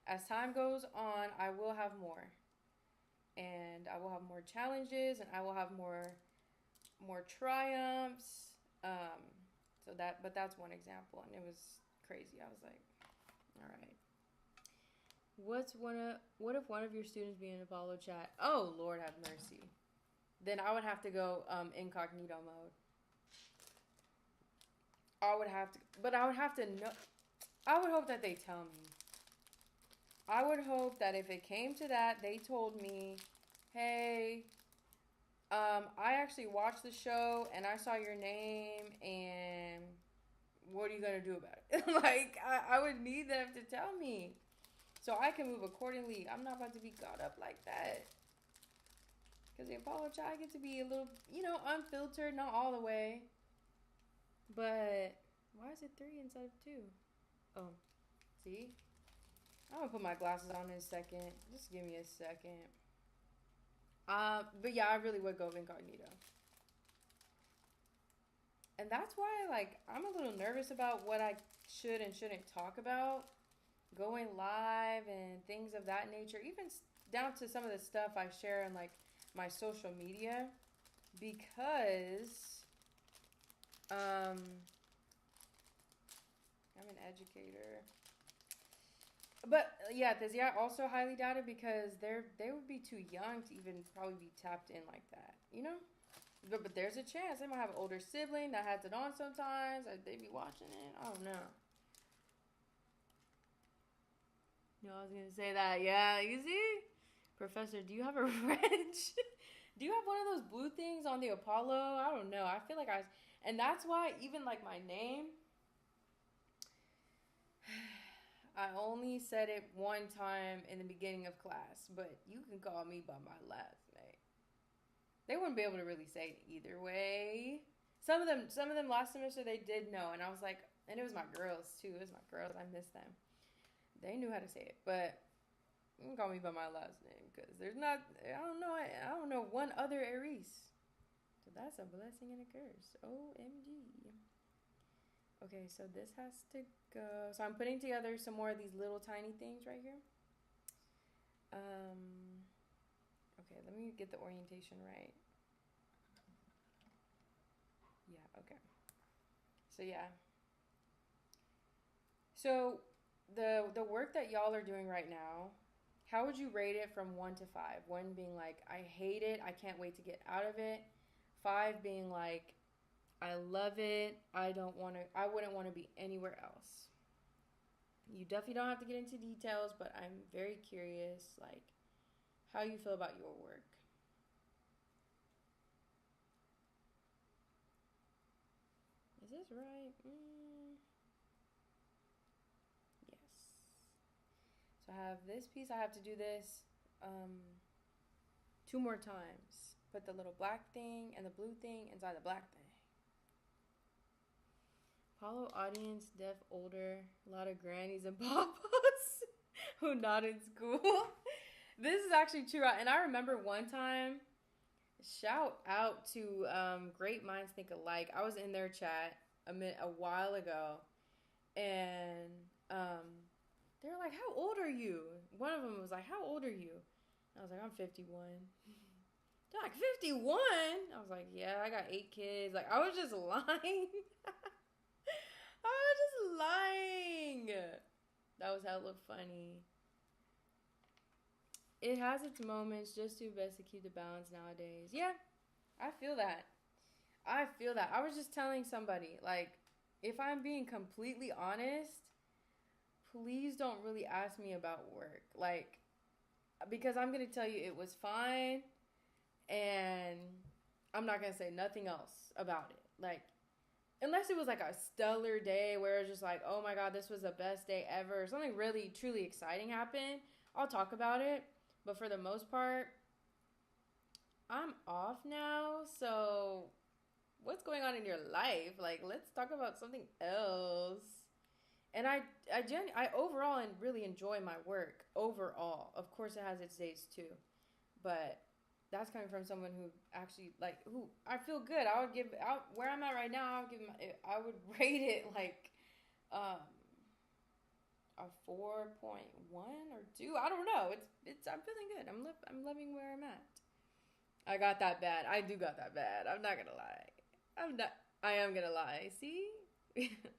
As time goes on, I will have more. And I will have more challenges, and I will have more triumphs. But that's one example, and it was crazy. I was like, all right. What if one of your students be in Apollo chat? Oh, Lord have mercy. Then I would have to go incognito mode. I would have to know. I would hope that they tell me. I would hope that if it came to that, they told me, hey, I actually watched the show and I saw your name, and what are you going to do about it? Like, I would need them to tell me so I can move accordingly. I'm not about to be caught up like that. Because the Apollo chat, I get to be a little, unfiltered, not all the way. But why is it 3 instead of 2? Oh, see? I'm gonna put my glasses on in a second. Just give me a second. But yeah, I really would go incognito. And that's why, like, I'm a little nervous about what I should and shouldn't talk about. Going live and things of that nature. Even down to some of the stuff I share on, like, my social media. Because, I'm an educator. But yeah, Thizia also highly doubted because they would be too young to even probably be tapped in like that, But there's a chance they might have an older sibling that has it on sometimes. They'd be watching it. I don't know. No, I was gonna say that. Yeah, you see, Professor, do you have a wrench? Do you have one of those blue things on the Apollo? I don't know. I feel like and that's why even like my name. I only said it one time in the beginning of class, but you can call me by my last name. They wouldn't be able to really say it either way. Some of them last semester they did know, and I was like, and it was my girls too. It was my girls. I miss them. They knew how to say it, but you can call me by my last name because there's not. I don't know one other Aries. So that's a blessing and a curse. OMG. Okay, so this has to go. So I'm putting together some more of these little tiny things right here. Okay, let me get the orientation right. Yeah, okay. So yeah. So the work that y'all are doing right now, how would you rate it from 1 to 5? 1 being like, I hate it, I can't wait to get out of it. 5 being like, I love it. I wouldn't want to be anywhere else. You definitely don't have to get into details, but I'm very curious, like, how you feel about your work. Is this right? Yes. So I have this piece. I have to do this 2 more times. Put the little black thing and the blue thing inside the black thing. Apollo audience, deaf, older, a lot of grannies and papas who not in school. This is actually true. And I remember one time, shout out to Great Minds Think Alike. I was in their chat a while ago, and they were like, how old are you? One of them was like, how old are you? And I was like, I'm 51. They're like, 51? I was like, yeah, I got 8 kids. Like, I was just lying. I was just That was hella funny. It has its moments, just do best to keep the balance nowadays. Yeah, I feel that. I feel that. I was just telling somebody, like, if I'm being completely honest, please don't really ask me about work. Like, because I'm going to tell you it was fine and I'm not going to say nothing else about it. Like, unless it was like a stellar day where it's just like, oh my God, this was the best day ever. Something really, truly exciting happened. I'll talk about it. But for the most part, I'm off now. So what's going on in your life? Like, let's talk about something else. And I overall and really enjoy my work overall. Of course, it has its days too, but that's coming from someone who actually like who I feel good. I would give out where I'm at right now. I would rate it like um, a 4.1 or 2. I don't know. It's I'm feeling good. I'm loving where I'm at. I got that bad. I do got that bad. I'm not gonna lie. I'm not. I am gonna lie. See,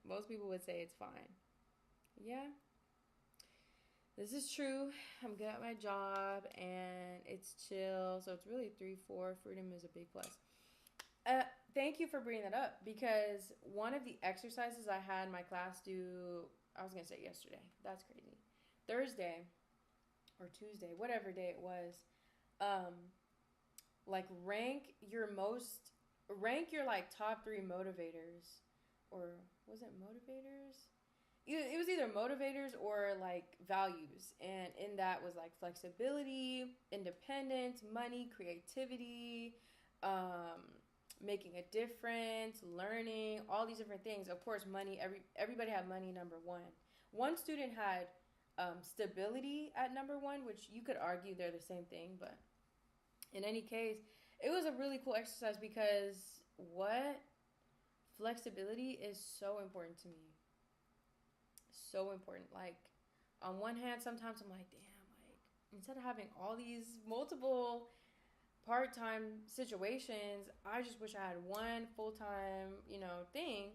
most people would say it's fine. Yeah, this is true. I'm good at my job and it's chill. So it's really 3, 4. Freedom is a big plus. Uh, Thank you for bringing that up because one of the exercises I had my class do, I was going to say yesterday. That's crazy. Thursday or Tuesday, whatever day it was, um, like rank your like top 3 motivators, or was it motivators? It was either motivators or like values, and in that was like flexibility, independence, money, creativity, um, making a difference, learning, all these different things. Of course, money. Everybody had money number one. One student had stability at number one, which you could argue they're the same thing, but in any case, it was a really cool exercise because what flexibility is so important to me, so important. Like, on one hand, sometimes I'm like, damn, like, instead of having all these multiple part-time situations, I just wish I had one full-time, thing,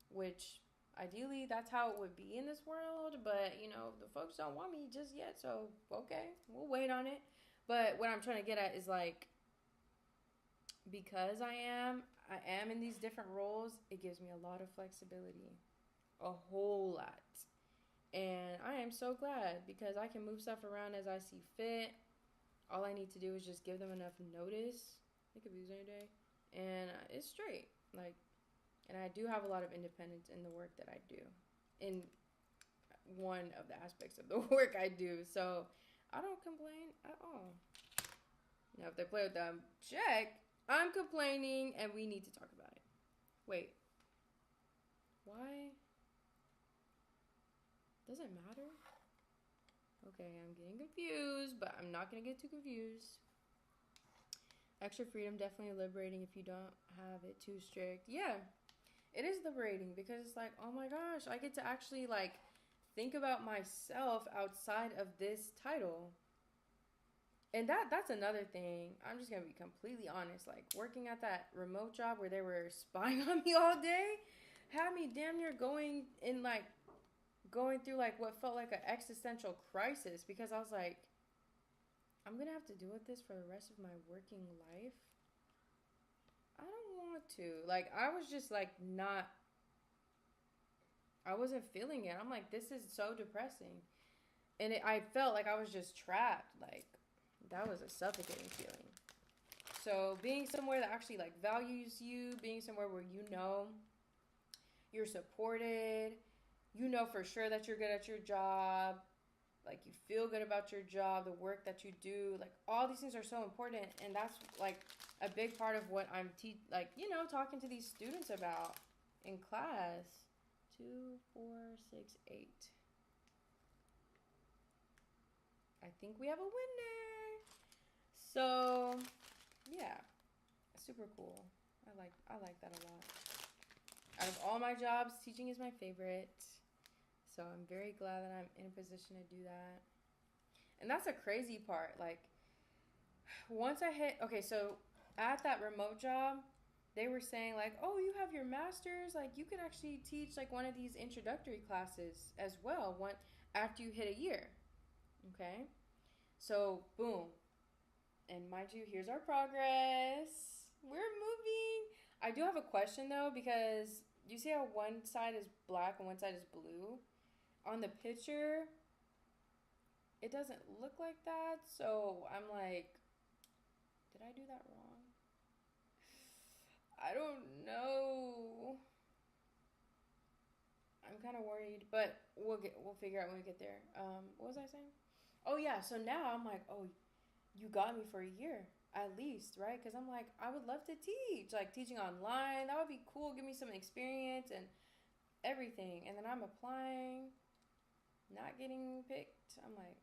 which ideally that's how it would be in this world, but, the folks don't want me just yet, so, okay, we'll wait on it. But what I'm trying to get at is, like, because I am in these different roles, it gives me a lot of flexibility, a whole lot. And I am so glad because I can move stuff around as I see fit. All I need to do is just give them enough notice. They could lose any day. And it's straight. Like, and I do have a lot of independence in the work that I do. In one of the aspects of the work I do. So I don't complain at all. Now, if they play with them, check. I'm complaining and we need to talk about it. Wait. Why? Does it matter? Okay, I'm getting confused, but I'm not going to get too confused. Extra freedom, definitely liberating if you don't have it too strict. Yeah, it is liberating because it's like, oh my gosh, I get to actually like think about myself outside of this title. And that's another thing. I'm just going to be completely honest. Like, working at that remote job where they were spying on me all day had me damn near going through like what felt like an existential crisis because I was like, I'm gonna have to deal with this for the rest of my working life. I don't want to. Like, I was just like I wasn't feeling it. I'm like, this is so depressing. And I felt like I was just trapped. Like, that was a suffocating feeling. So being somewhere that actually like values you, being somewhere where you're supported, for sure that you're good at your job, like you feel good about your job, the work that you do, like all these things are so important, and that's like a big part of what I'm talking to these students about in class. 2, 4, 6, 8. I think we have a winner. So yeah, super cool. I like that a lot. Out of all my jobs, teaching is my favorite. So I'm very glad that I'm in a position to do that. And that's a crazy part. Like, once I hit, okay, so at that remote job, they were saying like, oh, you have your master's, like you can actually teach like one of these introductory classes as well. after you hit a year. Okay? So, boom. And mind you, here's our progress. We're moving. I do have a question though, because you see how one side is black and one side is blue? On the picture, it doesn't look like that. So I'm like, did I do that wrong? I don't know. I'm kind of worried, but we'll figure out when we get there. What was I saying? Oh yeah, so now I'm like, oh, you got me for a year at least, right? Because I'm like, I would love to teach, like teaching online. That would be cool. Give me some experience and everything. And then I'm applying, not getting picked. I'm like,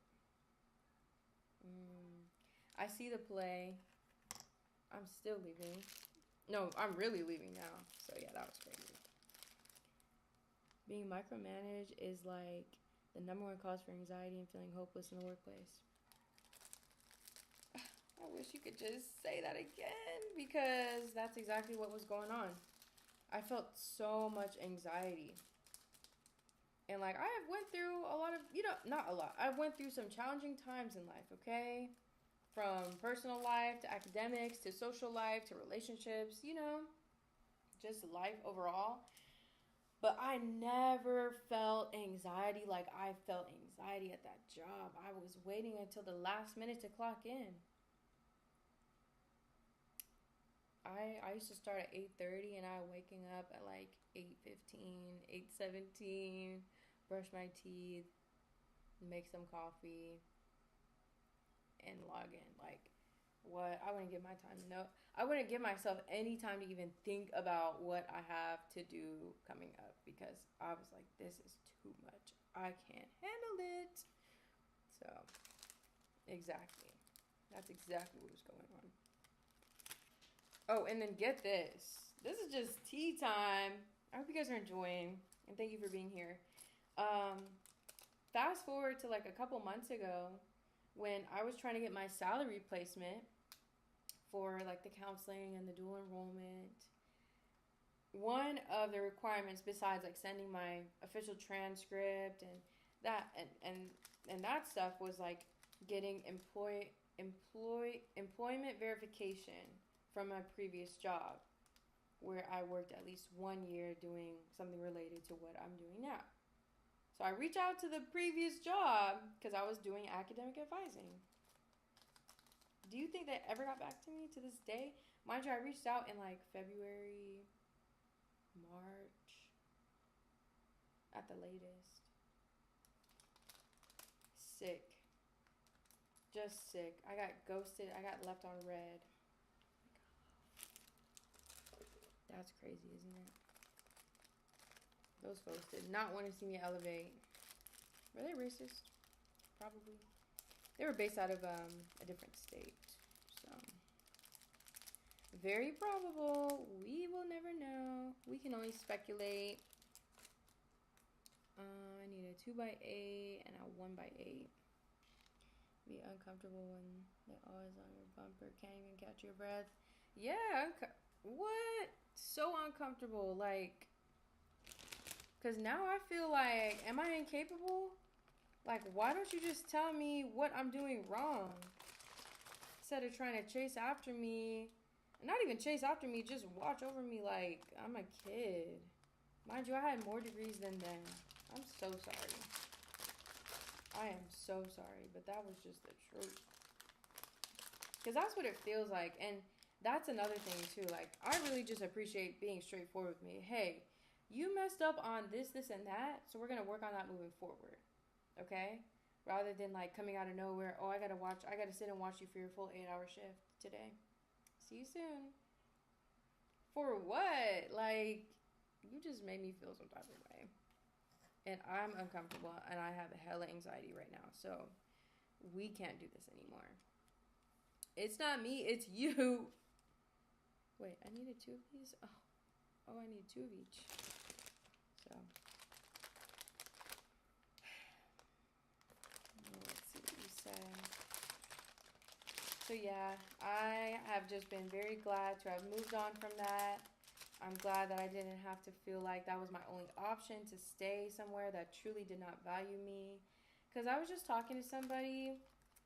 I see the play. I'm still leaving. No, I'm really leaving now. So yeah, that was crazy. Being micromanaged is like the number one cause for anxiety and feeling hopeless in the workplace. I wish you could just say that again, because that's exactly what was going on. I felt so much anxiety. And like I have went through a lot of, not a lot. I went through some challenging times in life, okay? From personal life to academics to social life to relationships, just life overall. But I never felt anxiety like I felt anxiety at that job. I was waiting until the last minute to clock in. I used to start at 8:30 and I was waking up at like 8:15, 8:17, brush my teeth, make some coffee, and log in. Like, what? I wouldn't give my time. No, I wouldn't give myself any time to even think about what I have to do coming up, because I was like, this is too much. I can't handle it. So, exactly. That's exactly what was going on. Oh, and then get this. This is just tea time. I hope you guys are enjoying, and thank you for being here. Fast forward to like a couple months ago when I was trying to get my salary placement for like the counseling and the dual enrollment. One of the requirements, besides like sending my official transcript and that and that stuff, was like getting employment verification from my previous job, where I worked at least 1 year doing something related to what I'm doing now. So I reached out to the previous job because I was doing academic advising. Do you think they ever got back to me to this day? Mind you, I reached out in like February, March, at the latest. Sick. Just sick. I got ghosted. I got left on red. That's crazy, isn't it? Those folks did not want to see me elevate. Were they racist? Probably. They were based out of a different state. So, very probable. We will never know. We can only speculate. I need a 2x8 and a 1x8. Be uncomfortable when they're always on your bumper. Can't even catch your breath. Yeah. What? So uncomfortable. Like, because now I feel like, am I incapable? Like, why don't you just tell me what I'm doing wrong? Instead of trying to chase after me. Not even chase after me, just watch over me like I'm a kid. Mind you, I had more degrees than them. I'm so sorry. I am so sorry, but that was just the truth. Because that's what it feels like. And that's another thing, too. Like, I really just appreciate being straightforward with me. Hey, you messed up on this, and that, so we're going to work on that moving forward. Okay? Rather than, like, coming out of nowhere, oh, I got to sit and watch you for your full 8-hour shift today. See you soon. For what? Like, you just made me feel some type of way. And I'm uncomfortable, and I have hella anxiety right now. So, we can't do this anymore. It's not me, it's you. Wait, I needed 2 of these? Oh, I need 2 of each. So, let's see what you say. So yeah, I have just been very glad to have moved on from that. I'm glad that I didn't have to feel like that was my only option to stay somewhere that truly did not value me. Because I was just talking to somebody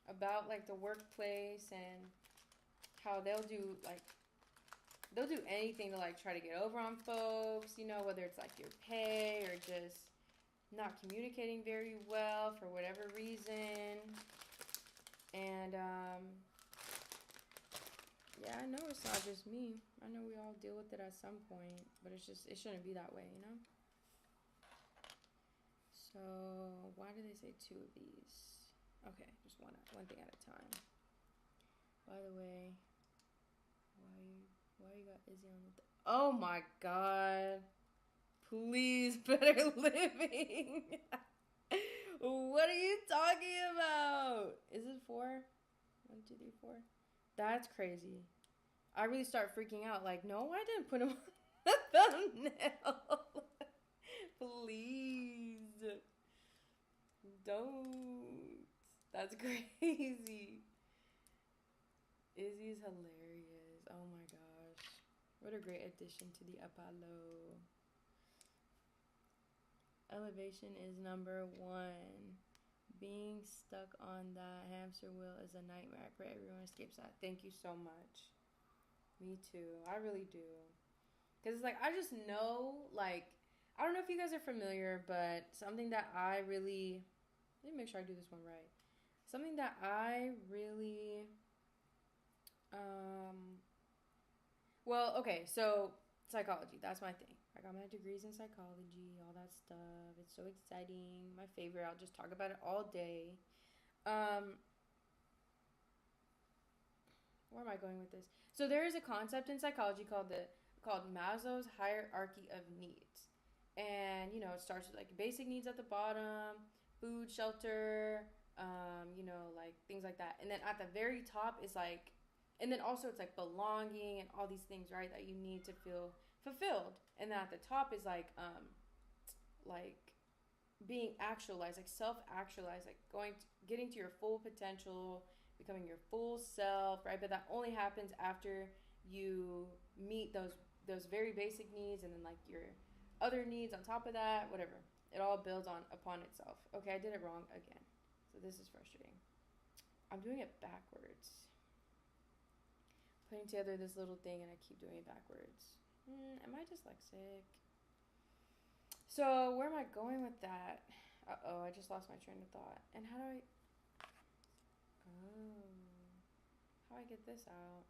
about like the workplace and how they'll do anything to like try to get over on folks, you know, whether it's like your pay or just not communicating very well for whatever reason. And yeah, I know it's not just me. I know we all deal with it at some point, but it shouldn't be that way, you know? So, why do they say two of these? Okay, just one thing at a time. By the way, why you got Izzy on the oh my god. Please, Better Living. What are you talking about? Is it 4? 1, 2, 3, 4. That's crazy. I really start freaking out. Like, no, I didn't put him on the thumbnail. Please. Don't. That's crazy. Izzy's hilarious. Oh my gosh. What a great addition to the Apollo. Elevation is number 1. Being stuck on that hamster wheel is a nightmare. I pray everyone escapes that. Thank you so much. Me too. I really do. Because it's like, I just know, like, I don't know if you guys are familiar, but something that I really, let me make sure I do this one right. Something that I really, well, okay, so psychology, that's my thing. I got my degrees in psychology, all that stuff. It's so exciting. My favorite. I'll just talk about it all day. Where am I going with this? So there is a concept in psychology called Maslow's hierarchy of needs. And, you know, it starts with like basic needs at the bottom, food, shelter, you know, like things like that. And then at the very top is like, and then also it's like belonging and all these things, right, that you need to feel fulfilled. And then at the top is like being actualized, like self-actualized, like getting to your full potential, becoming your full self, right? But that only happens after you meet those very basic needs, and then like your other needs on top of that, whatever. It all builds upon itself. Okay, I did it wrong again. So this is frustrating. I'm doing it backwards. Putting together this little thing and I keep doing it backwards. Am I dyslexic? So where am I going with that? Uh-oh, I just lost my train of thought. And how do I... Oh. How do I get this out?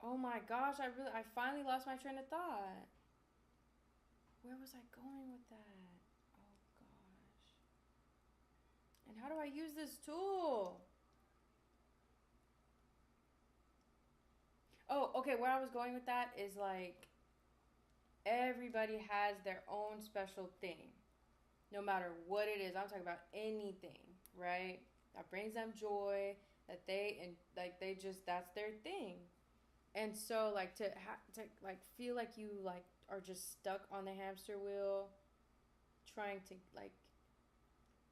Oh my gosh, I finally lost my train of thought. Where was I going with that? Oh gosh. And how do I use this tool? Oh, okay, where I was going with that is like everybody has their own special thing. No matter what it is. I'm talking about anything, right? That brings them joy, that they just, that's their thing. And so like to like feel like you like are just stuck on the hamster wheel trying to like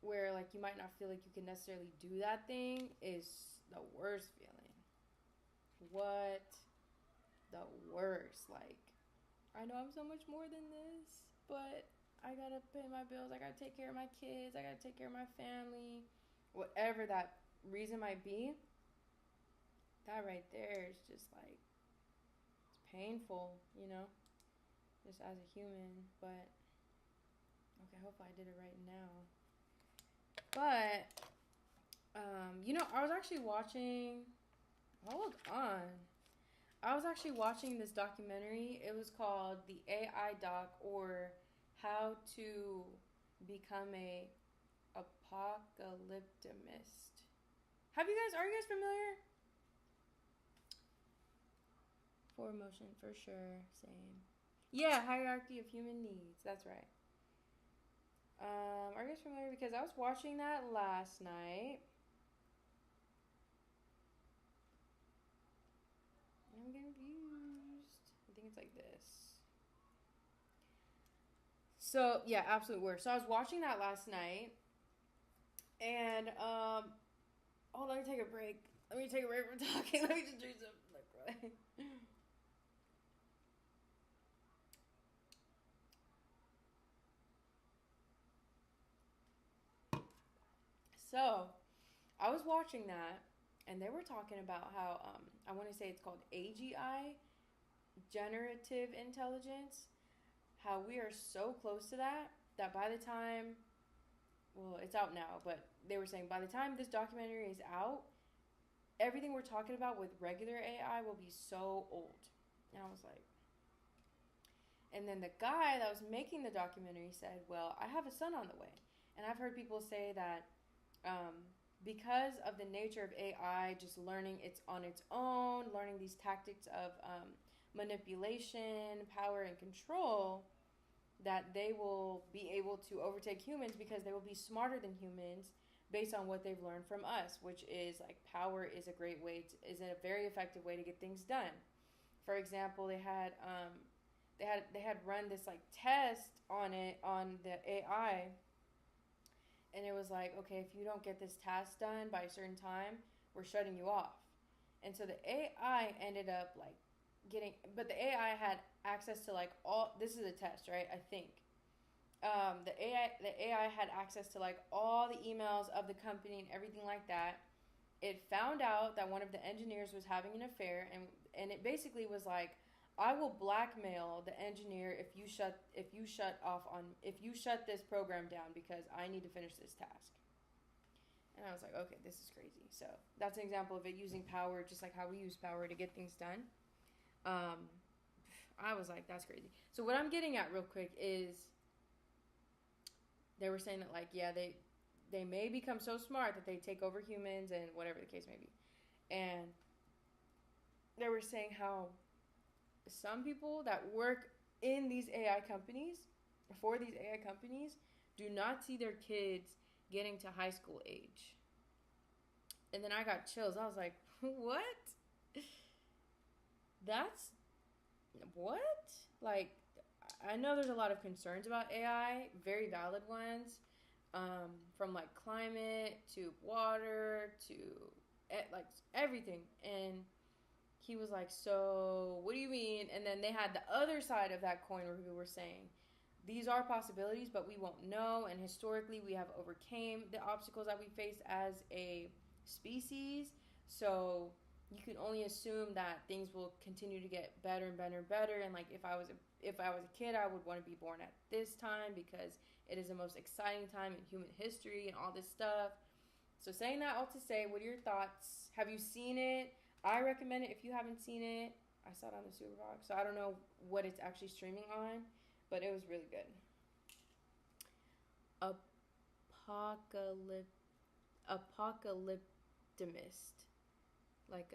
where like you might not feel like you can necessarily do that thing is the worst feeling. What? The worst. Like, I know I'm so much more than this, but I gotta pay my bills, I gotta take care of my kids, I gotta take care of my family, whatever that reason might be. That right there is just like, it's painful, you know, just as a human. But okay, hopefully I did it right now. But you know, I was actually watching, hold on, I was actually watching this documentary. It was called The AI Doc, or How to Become a Apocalyptimist. Are you guys familiar? For emotion, for sure. Same. Yeah, hierarchy of human needs. That's right. Are you guys familiar? Because I was watching that last night. I'm confused. I think it's like this. So, yeah, absolute worst. So I was watching that last night. And, oh, let me take a break. Let me take a break from talking. Let me just drink some liquid. So I was watching that, and they were talking about how I want to say it's called AGI, generative intelligence. How we are so close to that by the time, well, it's out now, but they were saying by the time this documentary is out, everything we're talking about with regular AI will be so old. And I was like, and then the guy that was making the documentary said, well, I have a son on the way. And I've heard people say that because of the nature of AI, just learning it's on its own, learning these tactics of manipulation, power, and control, that they will be able to overtake humans because they will be smarter than humans based on what they've learned from us, which is like power is a great way to, is a very effective way to get things done. For example, they had run this like test on it on the AI, and it was like, okay, if you don't get this task done by a certain time, we're shutting you off. And so the AI ended up like getting, but the AI had access to like all. This is a test, right? I think the AI had access to like all the emails of the company and everything like that. It found out that one of the engineers was having an affair, and it basically was like, I will blackmail the engineer if you shut this program down because I need to finish this task. And I was like, okay, this is crazy. So that's an example of it using power, just like how we use power to get things done. I was like, that's crazy. So what I'm getting at real quick is they were saying that like, yeah, they may become so smart that they take over humans and whatever the case may be. And they were saying how some people that work in these AI companies, for these AI companies, do not see their kids getting to high school age. And then I got chills. I was like, what? That's what? Like, I know there's a lot of concerns about AI, very valid ones, from like climate to water to like everything. And he was like, so what do you mean? And then they had the other side of that coin where people were saying, these are possibilities, but we won't know. And historically, we have overcame the obstacles that we faced as a species. So you can only assume that things will continue to get better and better and better. And like, if I was a kid, I would want to be born at this time because it is the most exciting time in human history and all this stuff. So saying that all to say, what are your thoughts? Have you seen it? I recommend it if you haven't seen it. I saw it on the Superbox, so I don't know what it's actually streaming on, but it was really good. Apocalyptimist, like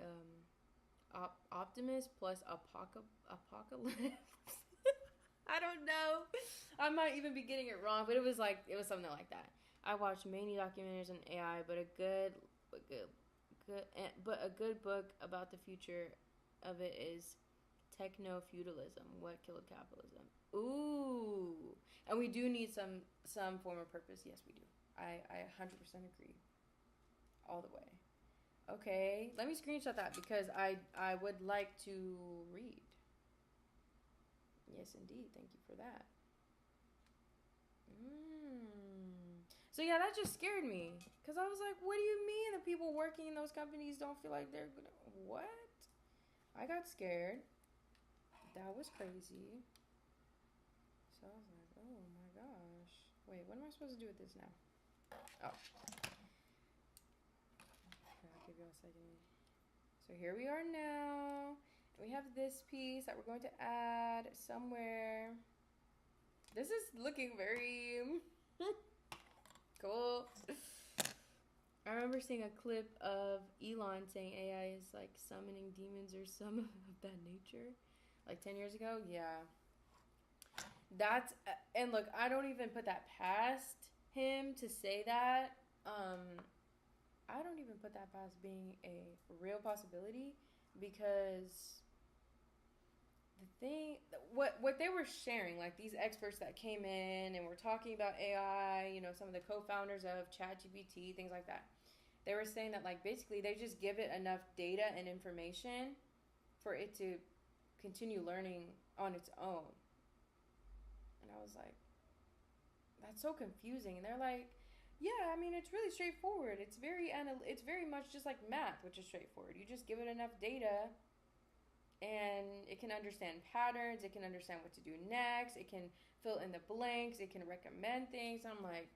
Optimus plus apocalypse. I don't know. I might even be getting it wrong, but it was something like that. I watched many documentaries on AI, but a good book about the future of it is Techno-Feudalism, What Killed Capitalism. Ooh. And we do need some form of purpose. Yes, we do. I 100% agree. All the way. Okay. Let me screenshot that because I would like to read. Yes, indeed. Thank you for that. So yeah, that just scared me. Because I was like, what do you mean the people working in those companies don't feel like they're gonna... What? I got scared. That was crazy. So I was like, oh my gosh. Wait, what am I supposed to do with this now? Oh. Okay, I'll give you a second. So here we are now. We have this piece that we're going to add somewhere. This is looking very cool. I remember seeing a clip of Elon saying AI is like summoning demons or some of that nature, like 10 years ago. Yeah. That's, and look, I don't even put that past him to say that. I don't even put that past being a real possibility because the thing, what they were sharing, like these experts that came in and were talking about AI, you know, some of the co-founders of ChatGPT, things like that. They were saying that like basically they just give it enough data and information for it to continue learning on its own. And I was like, that's so confusing. And they're like, Yeah, I mean it's really straightforward. It's very much just like math, which is straightforward. You just give it enough data and it can understand patterns, it can understand what to do next, it can fill in the blanks, it can recommend things. I'm like,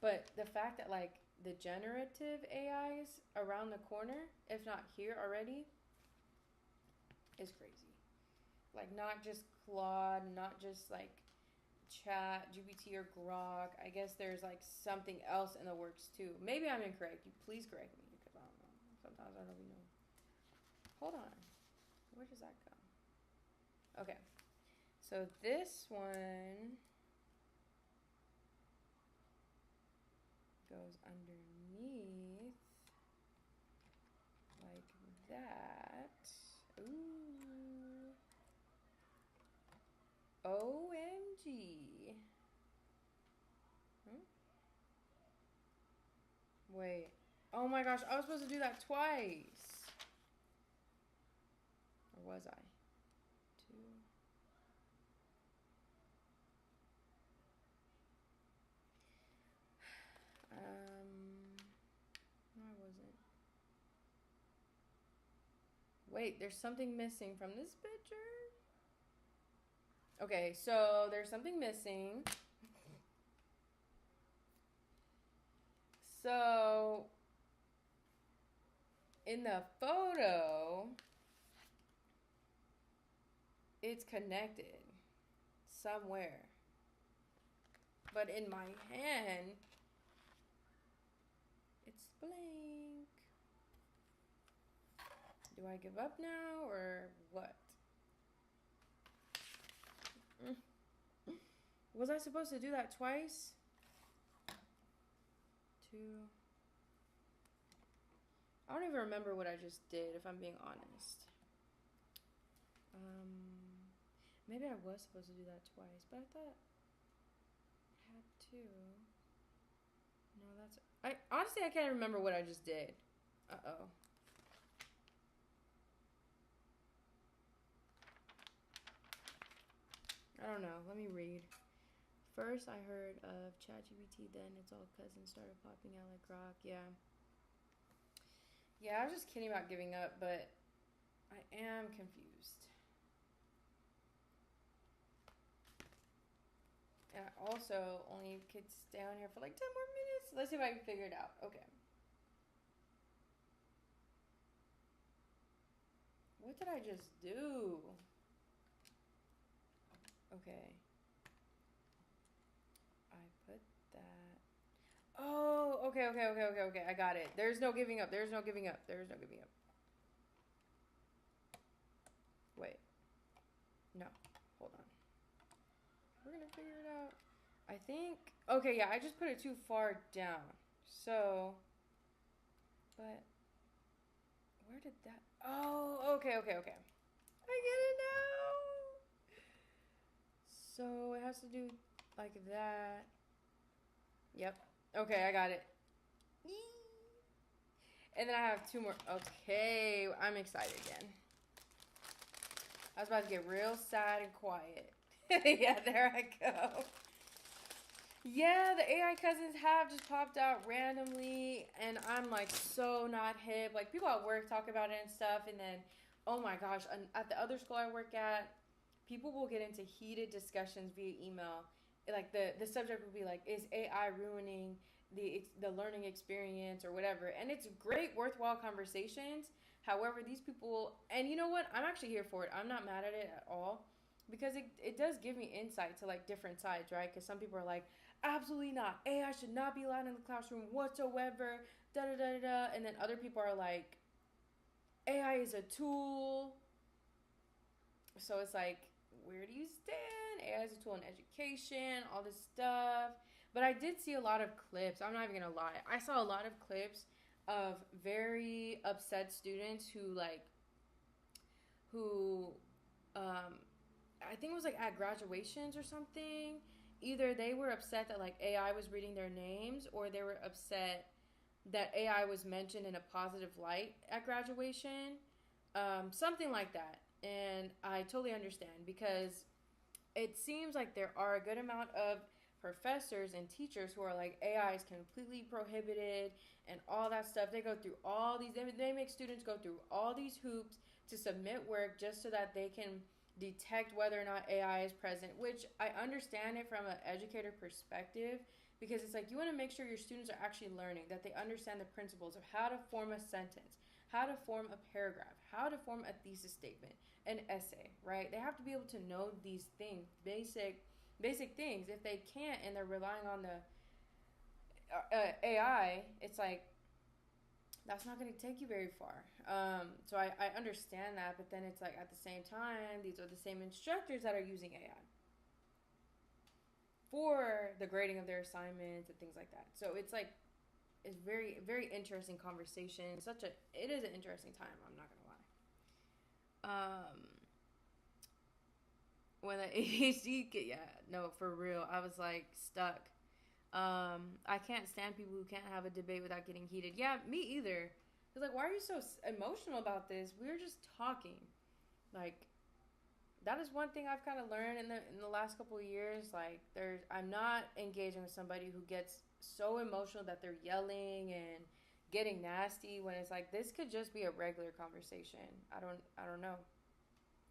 but the fact that like the generative AIs around the corner, if not here already, is crazy. Like not just Claude, not just like Chat, GPT, or Grok. I guess there's like something else in the works too. Maybe I'm incorrect. You please correct me because I don't know. Sometimes I don't even know. Hold on. Where does that go? Okay. So this one goes underneath like that. Ooh. OMG. Hmm? Wait. Oh my gosh, I was supposed to do that twice. Or was I? Two. No, I wasn't. Wait, there's something missing from this picture? Okay, so there's something missing. So, in the photo, it's connected somewhere. But in my hand, it's blank. Do I give up now or what? Was I supposed to do that twice? Two. I don't even remember what I just did, if I'm being honest. Maybe I was supposed to do that twice, but I thought I had two. No, that's... honestly, I can't remember what I just did. Uh-oh. I don't know. Let me read. First, I heard of ChatGPT, then its all cousins started popping out like Grok. Yeah. Yeah, I was just kidding about giving up, but I am confused. And I also only could stay on here for like 10 more minutes. Let's see if I can figure it out. Okay. What did I just do? Okay. I put that. Oh, okay. I got it. There's no giving up. There's no giving up. There's no giving up. Wait. No. Hold on. We're gonna figure it out. I think. Okay, yeah, I just put it too far down. So. But. Where did that. Oh, okay. I get it now. So it has to do like that. Yep. Okay, I got it. And then I have two more. Okay, I'm excited again. I was about to get real sad and quiet. Yeah, there I go. Yeah, the AI cousins have just popped out randomly, and I'm like so not hip. Like people at work talk about it and stuff, and then, oh my gosh, at the other school I work at, people will get into heated discussions via email. Like the subject will be like, "Is AI ruining the learning experience or whatever?" And it's great, worthwhile conversations. However, these people, and you know what? I'm actually here for it. I'm not mad at it at all because it does give me insight to like different sides, right? Because some people are like, absolutely not. AI should not be allowed in the classroom whatsoever. Da da da da. And then other people are like, AI is a tool. So it's like, where do you stand? AI is a tool in education, all this stuff. But I did see a lot of clips. I'm not even gonna lie. I saw a lot of clips of very upset students who I think it was like at graduations or something. Either they were upset that like AI was reading their names, or they were upset that AI was mentioned in a positive light at graduation, something like that. And I totally understand because it seems like there are a good amount of professors and teachers who are like, AI is completely prohibited and all that stuff. They go through all these, they make students go through all these hoops to submit work just so that they can detect whether or not AI is present, which I understand it from an educator perspective, because it's like you want to make sure your students are actually learning, that they understand the principles of how to form a sentence, how to form a paragraph, how to form a thesis statement, an essay, right? They have to be able to know these things, basic things. If they can't and they're relying on the AI, it's like that's not going to take you very far. So I understand that, but then it's like at the same time, these are the same instructors that are using AI for the grading of their assignments and things like that. So it's like it's very very interesting conversation. It is an interesting time. I'm not gonna lie. When the ADHD, yeah, no, for real, I was like stuck. I can't stand people who can't have a debate without getting heated. Yeah, me either. It's like, why are you so emotional about this? We're just talking. Like, that is one thing I've kind of learned in the last couple of years. Like, I'm not engaging with somebody who gets so emotional that they're yelling and getting nasty when it's like this could just be a regular conversation. I don't know.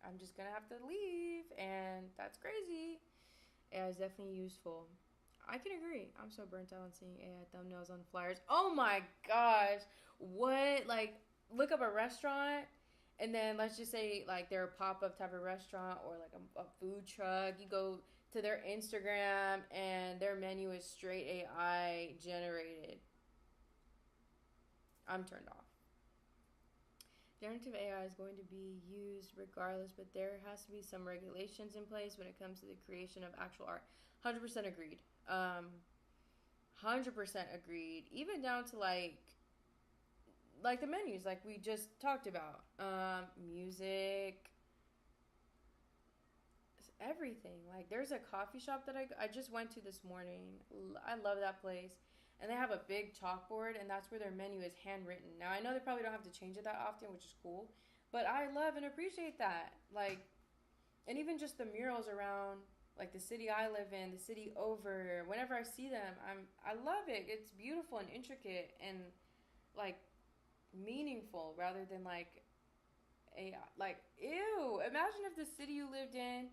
I'm just gonna have to leave, and that's crazy. AI is definitely useful. I can agree. I'm so burnt out on seeing AI thumbnails on flyers. Oh my gosh. What? Like, look up a restaurant, and then let's just say, like, they're a pop up type of restaurant or like a food truck. You go to their Instagram, and their menu is straight AI generated. I'm turned off. Generative AI is going to be used regardless, but there has to be some regulations in place when it comes to the creation of actual art. 100% agreed. 100% agreed. Even down to like the menus, like we just talked about, music, everything. Like there's a coffee shop that I just went to this morning. I love that place. And they have a big chalkboard, and that's where their menu is handwritten. Now, I know they probably don't have to change it that often, which is cool, but I love and appreciate that. Like, and even just the murals around, like, the city I live in, the city over, whenever I see them, I love it. It's beautiful and intricate and, like, meaningful rather than, like, AI. Like, ew, imagine if the city you lived in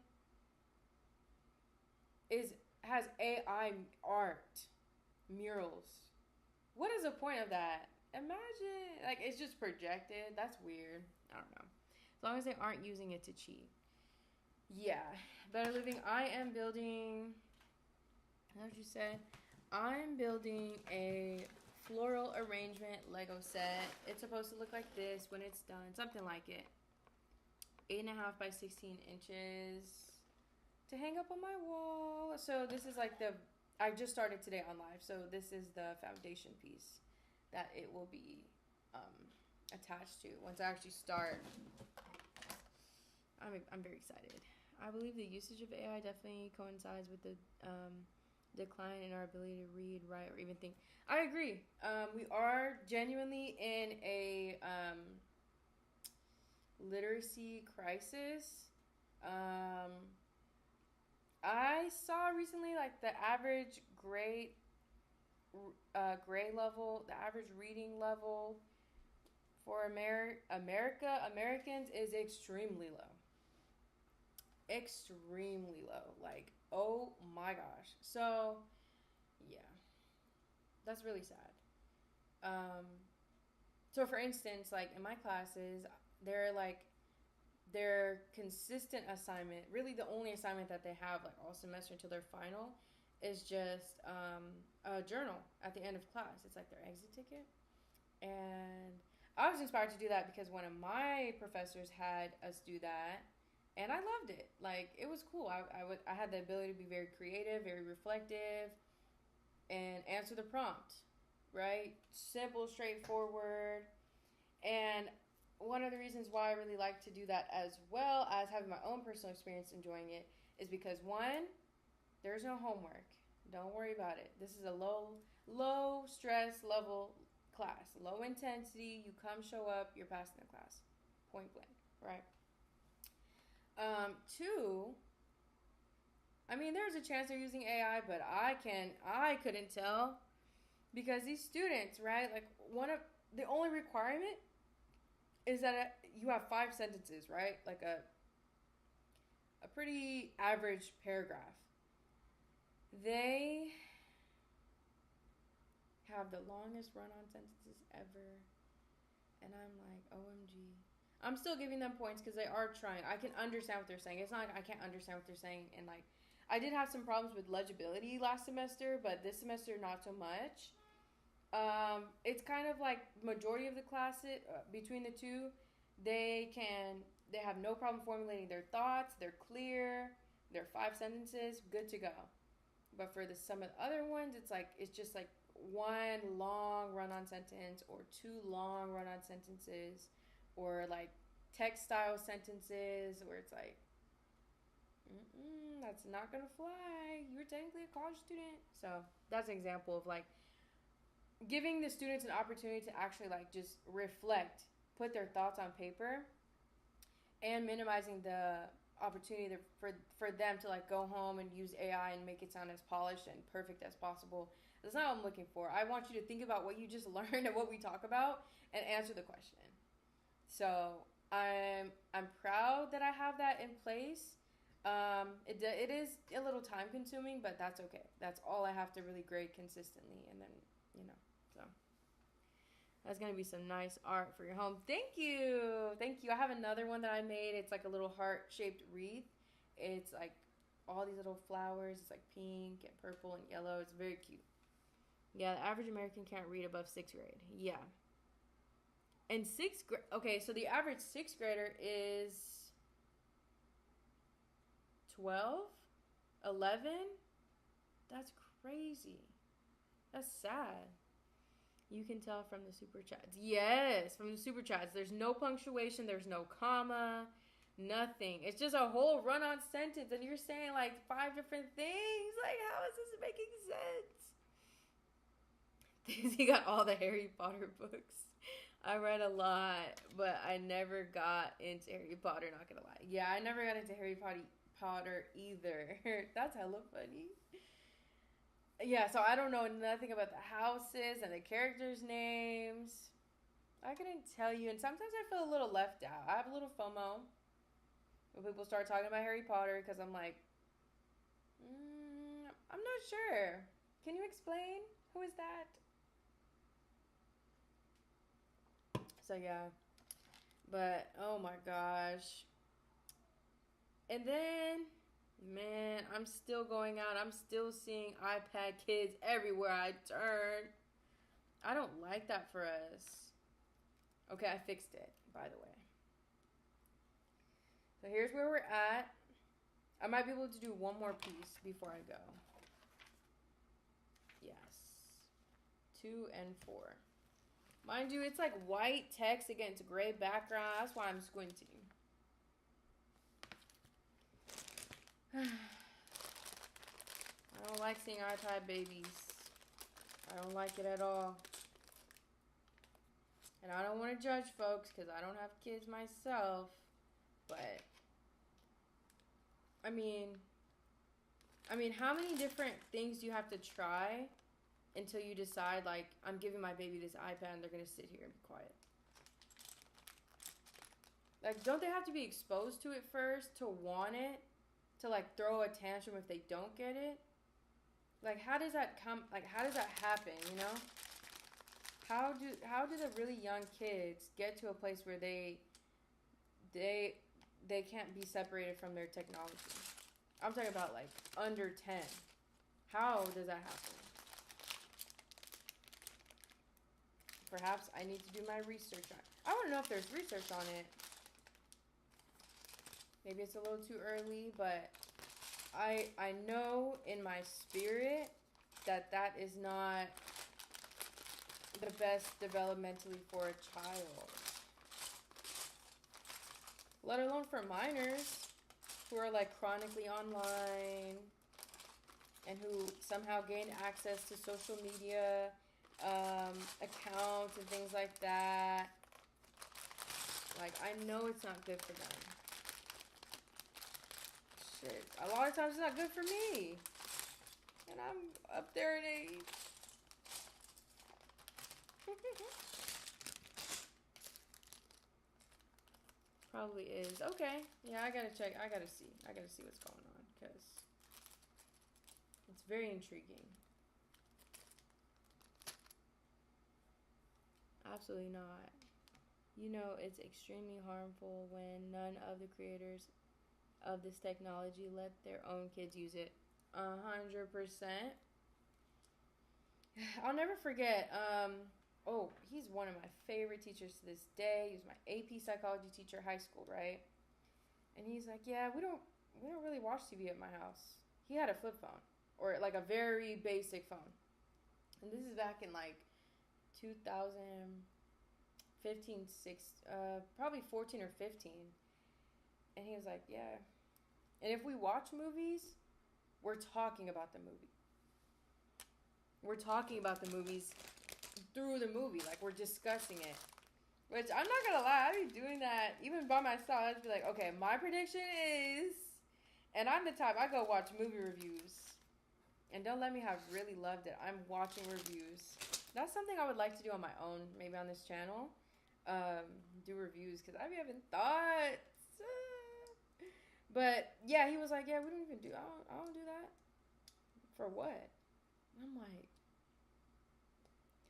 has AI art. Murals. What is the point of that? Imagine, like, it's just projected. That's weird. I don't know. As long as they aren't using it to cheat. Yeah. Better living. I am building, how did you say? I'm building a floral arrangement Lego set. It's supposed to look like this when it's done. Something like it. 8.5 by 16 inches to hang up on my wall. So this is like I just started today on live, so this is the foundation piece that it will be attached to once I actually start. I'm very excited. I believe the usage of AI definitely coincides with the decline in our ability to read, write, or even think. I agree. We are genuinely in a literacy crisis. I saw recently like the average grade level, the average reading level for Americans is extremely low. Extremely low. Like, oh my gosh. So, yeah. That's really sad. So for instance, like in my classes, their consistent assignment, really the only assignment that they have like all semester until their final, is just a journal at the end of class. It's like their exit ticket. And I was inspired to do that because one of my professors had us do that, and I loved it. Like, it was cool. I had the ability to be very creative, very reflective, and answer the prompt, right? Simple, straightforward. And one of the reasons why I really like to do that, as well as having my own personal experience enjoying it, is because one, there's no homework. Don't worry about it. This is a low stress level class. Low intensity. You come, show up, you're passing the class. Point blank, right? Two, I mean, there's a chance they're using AI, but I couldn't tell because these students, right? Like one of the only requirement is that you have 5 sentences, right? Like a pretty average paragraph. They have the longest run-on sentences ever, and I'm like, OMG. I'm still giving them points because they are trying. I can understand what they're saying. It's not like I can't understand what they're saying. And like, I did have some problems with legibility last semester, but this semester not so much. It's kind of like majority of the classes between the two, they have no problem formulating their thoughts. They're clear. They're 5 sentences, good to go. But for some of the other ones, it's just like one long run-on sentence or 2 long run-on sentences, or like text style sentences where it's like, that's not gonna fly. You're technically a college student. So that's an example of like giving the students an opportunity to actually like just reflect, put their thoughts on paper, and minimizing the opportunity for them to like go home and use AI and make it sound as polished and perfect as possible. That's not what I'm looking for. I want you to think about what you just learned and what we talk about and answer the question. So I'm proud that I have that in place. It is a little time consuming, but that's okay. That's all I have to really grade consistently, and then so that's gonna be some nice art for your home. Thank you. I have another one that I made. It's like a little heart-shaped wreath. It's like all these little flowers. It's like pink and purple and yellow. It's very cute. Yeah, the average American can't read above 6th grade. Yeah. And 6th grade, okay, so the average 6th grader is 12, 11. That's crazy. That's sad. You can tell from the super chats. Yes, from the super chats. There's no punctuation. There's no comma. Nothing. It's just a whole run-on sentence, and you're saying like 5 different things. Like, how is this making sense? He got all the Harry Potter books. I read a lot, but I never got into Harry Potter, not gonna lie. Yeah, I never got into Harry Potter either. That's hella funny. Yeah, so I don't know nothing about the houses and the characters' names. I couldn't tell you, and sometimes I feel a little left out. I have a little FOMO when people start talking about Harry Potter because I'm like, I'm not sure. Can you explain? Who is that? So yeah, but oh my gosh. And then, man, I'm still going out. I'm still seeing iPad kids everywhere I turn. I don't like that for us. Okay, I fixed it, by the way. So here's where we're at. I might be able to do one more piece before I go. Yes. 2 and 4. Mind you, it's like white text against gray background. That's why I'm squinting. I don't like seeing iPad babies. I don't like it at all. And I don't want to judge folks because I don't have kids myself. But, I mean, how many different things do you have to try until you decide, like, I'm giving my baby this iPad and they're going to sit here and be quiet? Like, don't they have to be exposed to it first to want it? To, like, throw a tantrum if they don't get it? Like, how does that happen, you know? How do the really young kids get to a place where they can't be separated from their technology? I'm talking about, like, under 10. How does that happen? Perhaps I need to do my research on it. I want to know if there's research on it. Maybe it's a little too early, but I know in my spirit that is not the best developmentally for a child. Let alone for minors who are like chronically online and who somehow gain access to social media accounts and things like that. Like, I know it's not good for them. shit. A lot of times it's not good for me. And I'm up there in age. Probably is. Okay. Yeah, I gotta check. I gotta see. I gotta see what's going on. Because it's very intriguing. Absolutely not. You know, it's extremely harmful when none of the creators of this technology let their own kids use it. 100%. I'll never forget. He's one of my favorite teachers to this day. He was my AP psychology teacher, high school, right? And he's like, "Yeah, we don't really watch TV at my house." He had a flip phone, or like a very basic phone. And this is back in like 2015, probably 14 or 15. And he was like, "Yeah." And if we watch movies, we're talking about the movie. We're talking about the movies through the movie. Like, we're discussing it. Which, I'm not gonna lie, I'd be doing that even by myself. I'd be like, okay, my prediction is... And I'm the type, I go watch movie reviews. And don't let me have really loved it. I'm watching reviews. That's something I would like to do on my own, maybe on this channel. Do reviews, because I be having thoughts. But, yeah, he was like, yeah, we don't even do... I don't do that. For what? I'm like...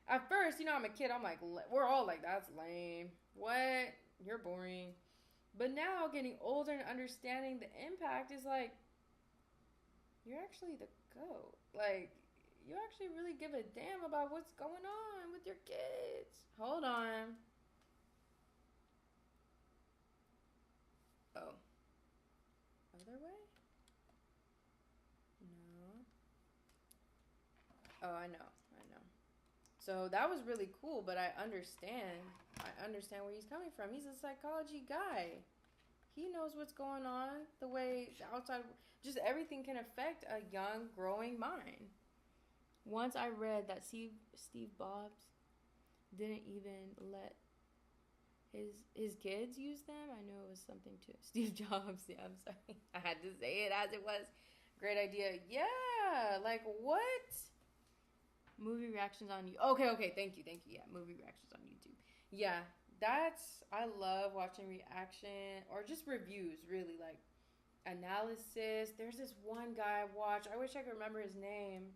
At first, you know, I'm a kid. I'm like, we're all like, that's lame. What? You're boring. But now, getting older and understanding the impact is like, you're actually the GOAT. Like, you actually really give a damn about what's going on with your kids. Hold on. Oh. Other way? No. Oh, I know. So that was really cool, but I understand where he's coming from. He's a psychology guy. He knows what's going on, the way the outside, just everything can affect a young, growing mind. Once I read that Steve Jobs didn't even let his kids use them, I knew it was something to Steve Jobs. Yeah, I'm sorry. I had to say it as it was. Great idea. Yeah, like what? Movie reactions on YouTube. Okay, thank you. Yeah, movie reactions on YouTube. Yeah, I love watching reaction or just reviews, really, like analysis. There's this one guy I watch. I wish I could remember his name.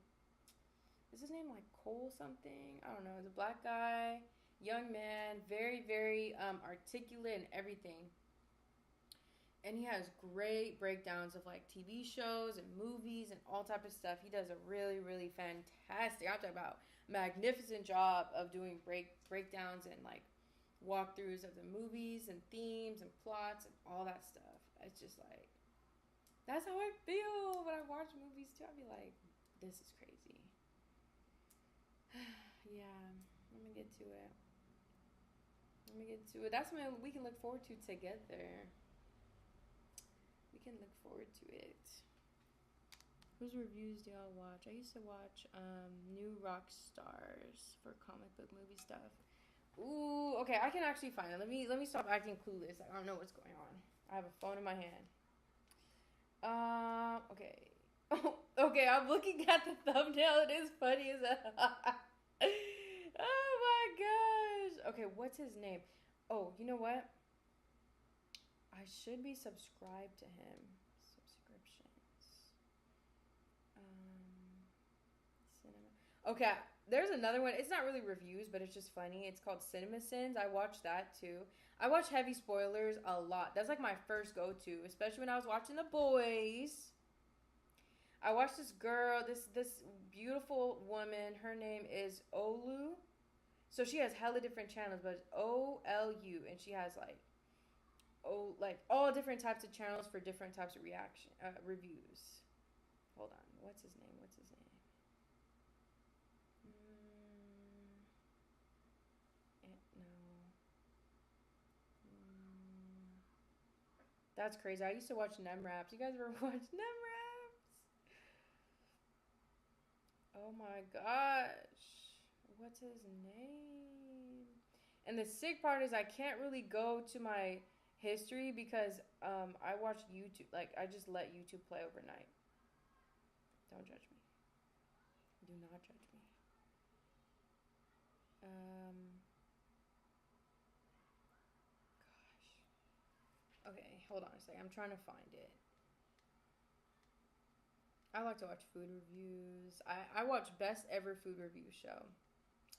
Is his name like Cole something? I don't know. He's a black guy, young man, very, very articulate and everything. And he has great breakdowns of like TV shows and movies and all type of stuff. He does a really, really fantastic, I'm talking about magnificent job of doing breakdowns and like walkthroughs of the movies and themes and plots and all that stuff. It's just like, that's how I feel when I watch movies too. I'll be like, this is crazy. Yeah, let me get to it. That's something we can look forward to together. We can look forward to it. Whose reviews do y'all watch? I used to watch New Rock Stars for comic book movie stuff. Ooh, okay, I can actually find it. Let me stop acting clueless. I don't know what's going on. I have a phone in my hand. Okay. Okay, I'm looking at the thumbnail. It is funny as hell. Oh my gosh. Okay, what's his name? Oh, you know what? I should be subscribed to him. Subscriptions. Cinema. Okay, there's another one. It's not really reviews, but it's just funny. It's called Cinema Sins. I watched that too. I watch heavy spoilers a lot. That's like my first go-to, especially when I was watching The Boys. I watched this girl, this beautiful woman. Her name is Olu. So she has hella different channels, but it's OLU, and she has like all different types of channels for different types of reviews. Hold on, what's his name? No. That's crazy. I used to watch NemRaps. You guys ever watch NemRaps? Oh my gosh. What's his name? And the sick part is I can't really go to my history because I watch YouTube. Like I just let YouTube play overnight. Don't judge me. Do not judge me. Gosh. Okay, hold on a second. I'm trying to find it. I like to watch food reviews. I watch Best Ever Food Review Show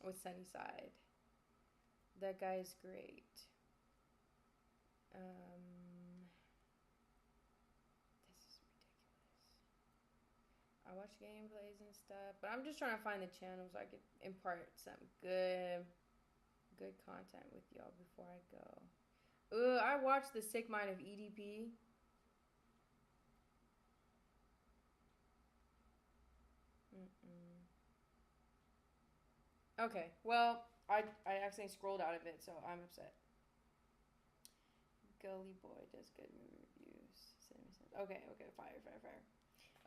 with Sunnyside. That guy is great. This is ridiculous. I watch gameplays and stuff, but I'm just trying to find the channel so I could impart some good content with y'all before I go. I watched The Sick Mind of EDP. Okay, well, I accidentally scrolled out of it, so I'm upset. Gully Boy does good movie reviews. Okay, fire.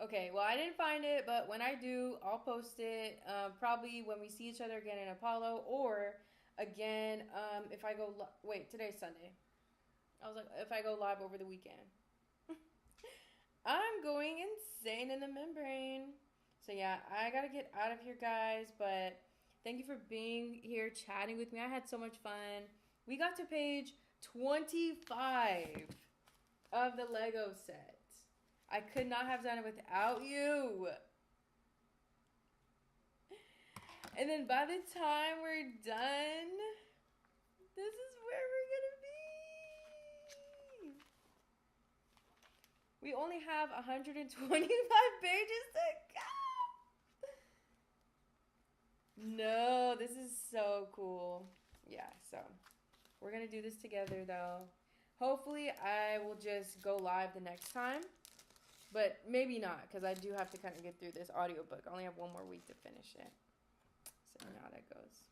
Okay, well, I didn't find it, but when I do, I'll post it. Probably when we see each other again in Apollo, or again, if I go. Wait, today's Sunday. I was like, if I go live over the weekend. I'm going insane in the membrane. So yeah, I gotta get out of here, guys. But thank you for being here, chatting with me. I had so much fun. We got to page 25 of the Lego set. I could not have done it without you. And then by the time we're done, this is where we're gonna be. We only have 125 pages to go. No, this is so cool. Yeah, so we're gonna do this together though. Hopefully I will just go live the next time. But maybe not, because I do have to kind of get through this audiobook. I only have one more week to finish it. So you know how that goes.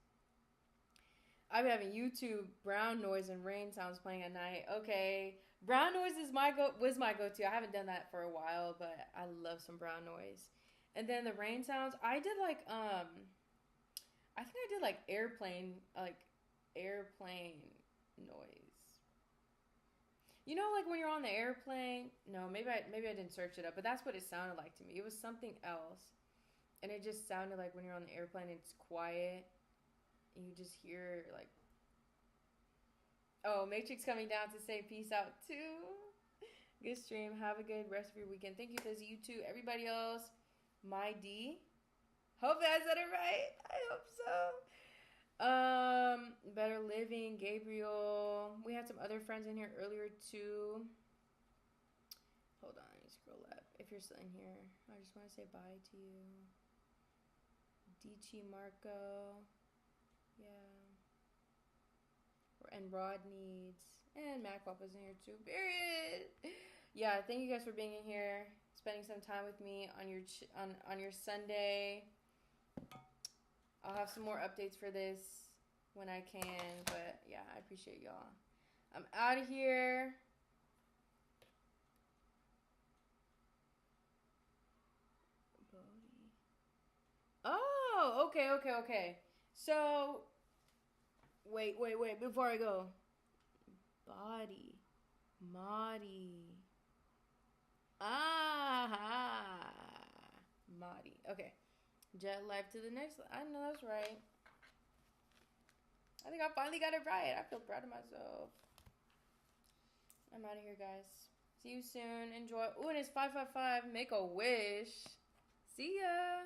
I'm having YouTube brown noise and rain sounds playing at night. Okay. Brown noise was my go-to. I haven't done that for a while, but I love some brown noise. And then the rain sounds, I think I did like airplane noise. You know, like when you're on the airplane. No, maybe I didn't search it up, but that's what it sounded like to me. It was something else, and it just sounded like when you're on the airplane, it's quiet, and you just hear like, oh, Matrix coming down to say peace out too. Good stream. Have a good rest of your weekend. Thank you, Fizzy. You too. Everybody else, my D. Hope I said it right. I hope so. Better Living, Gabriel. We had some other friends in here earlier too. Hold on, let me scroll up. If you're still in here, I just want to say bye to you. Dichi Marco. Yeah. And Rod Needs. And Mac Papa's in here too. Period. Yeah, thank you guys for being in here, spending some time with me on your Sunday. I'll have some more updates for this when I can, but yeah, I appreciate y'all. I'm out of here. Oh, okay. So, wait, before I go. Body. Madi. Ah. Madi. Okay. Jet life to the next. I know that's right. I think I finally got it right. I feel proud of myself. I'm out of here, guys. See you soon. Enjoy. Ooh, and it's 555. Make a wish. See ya.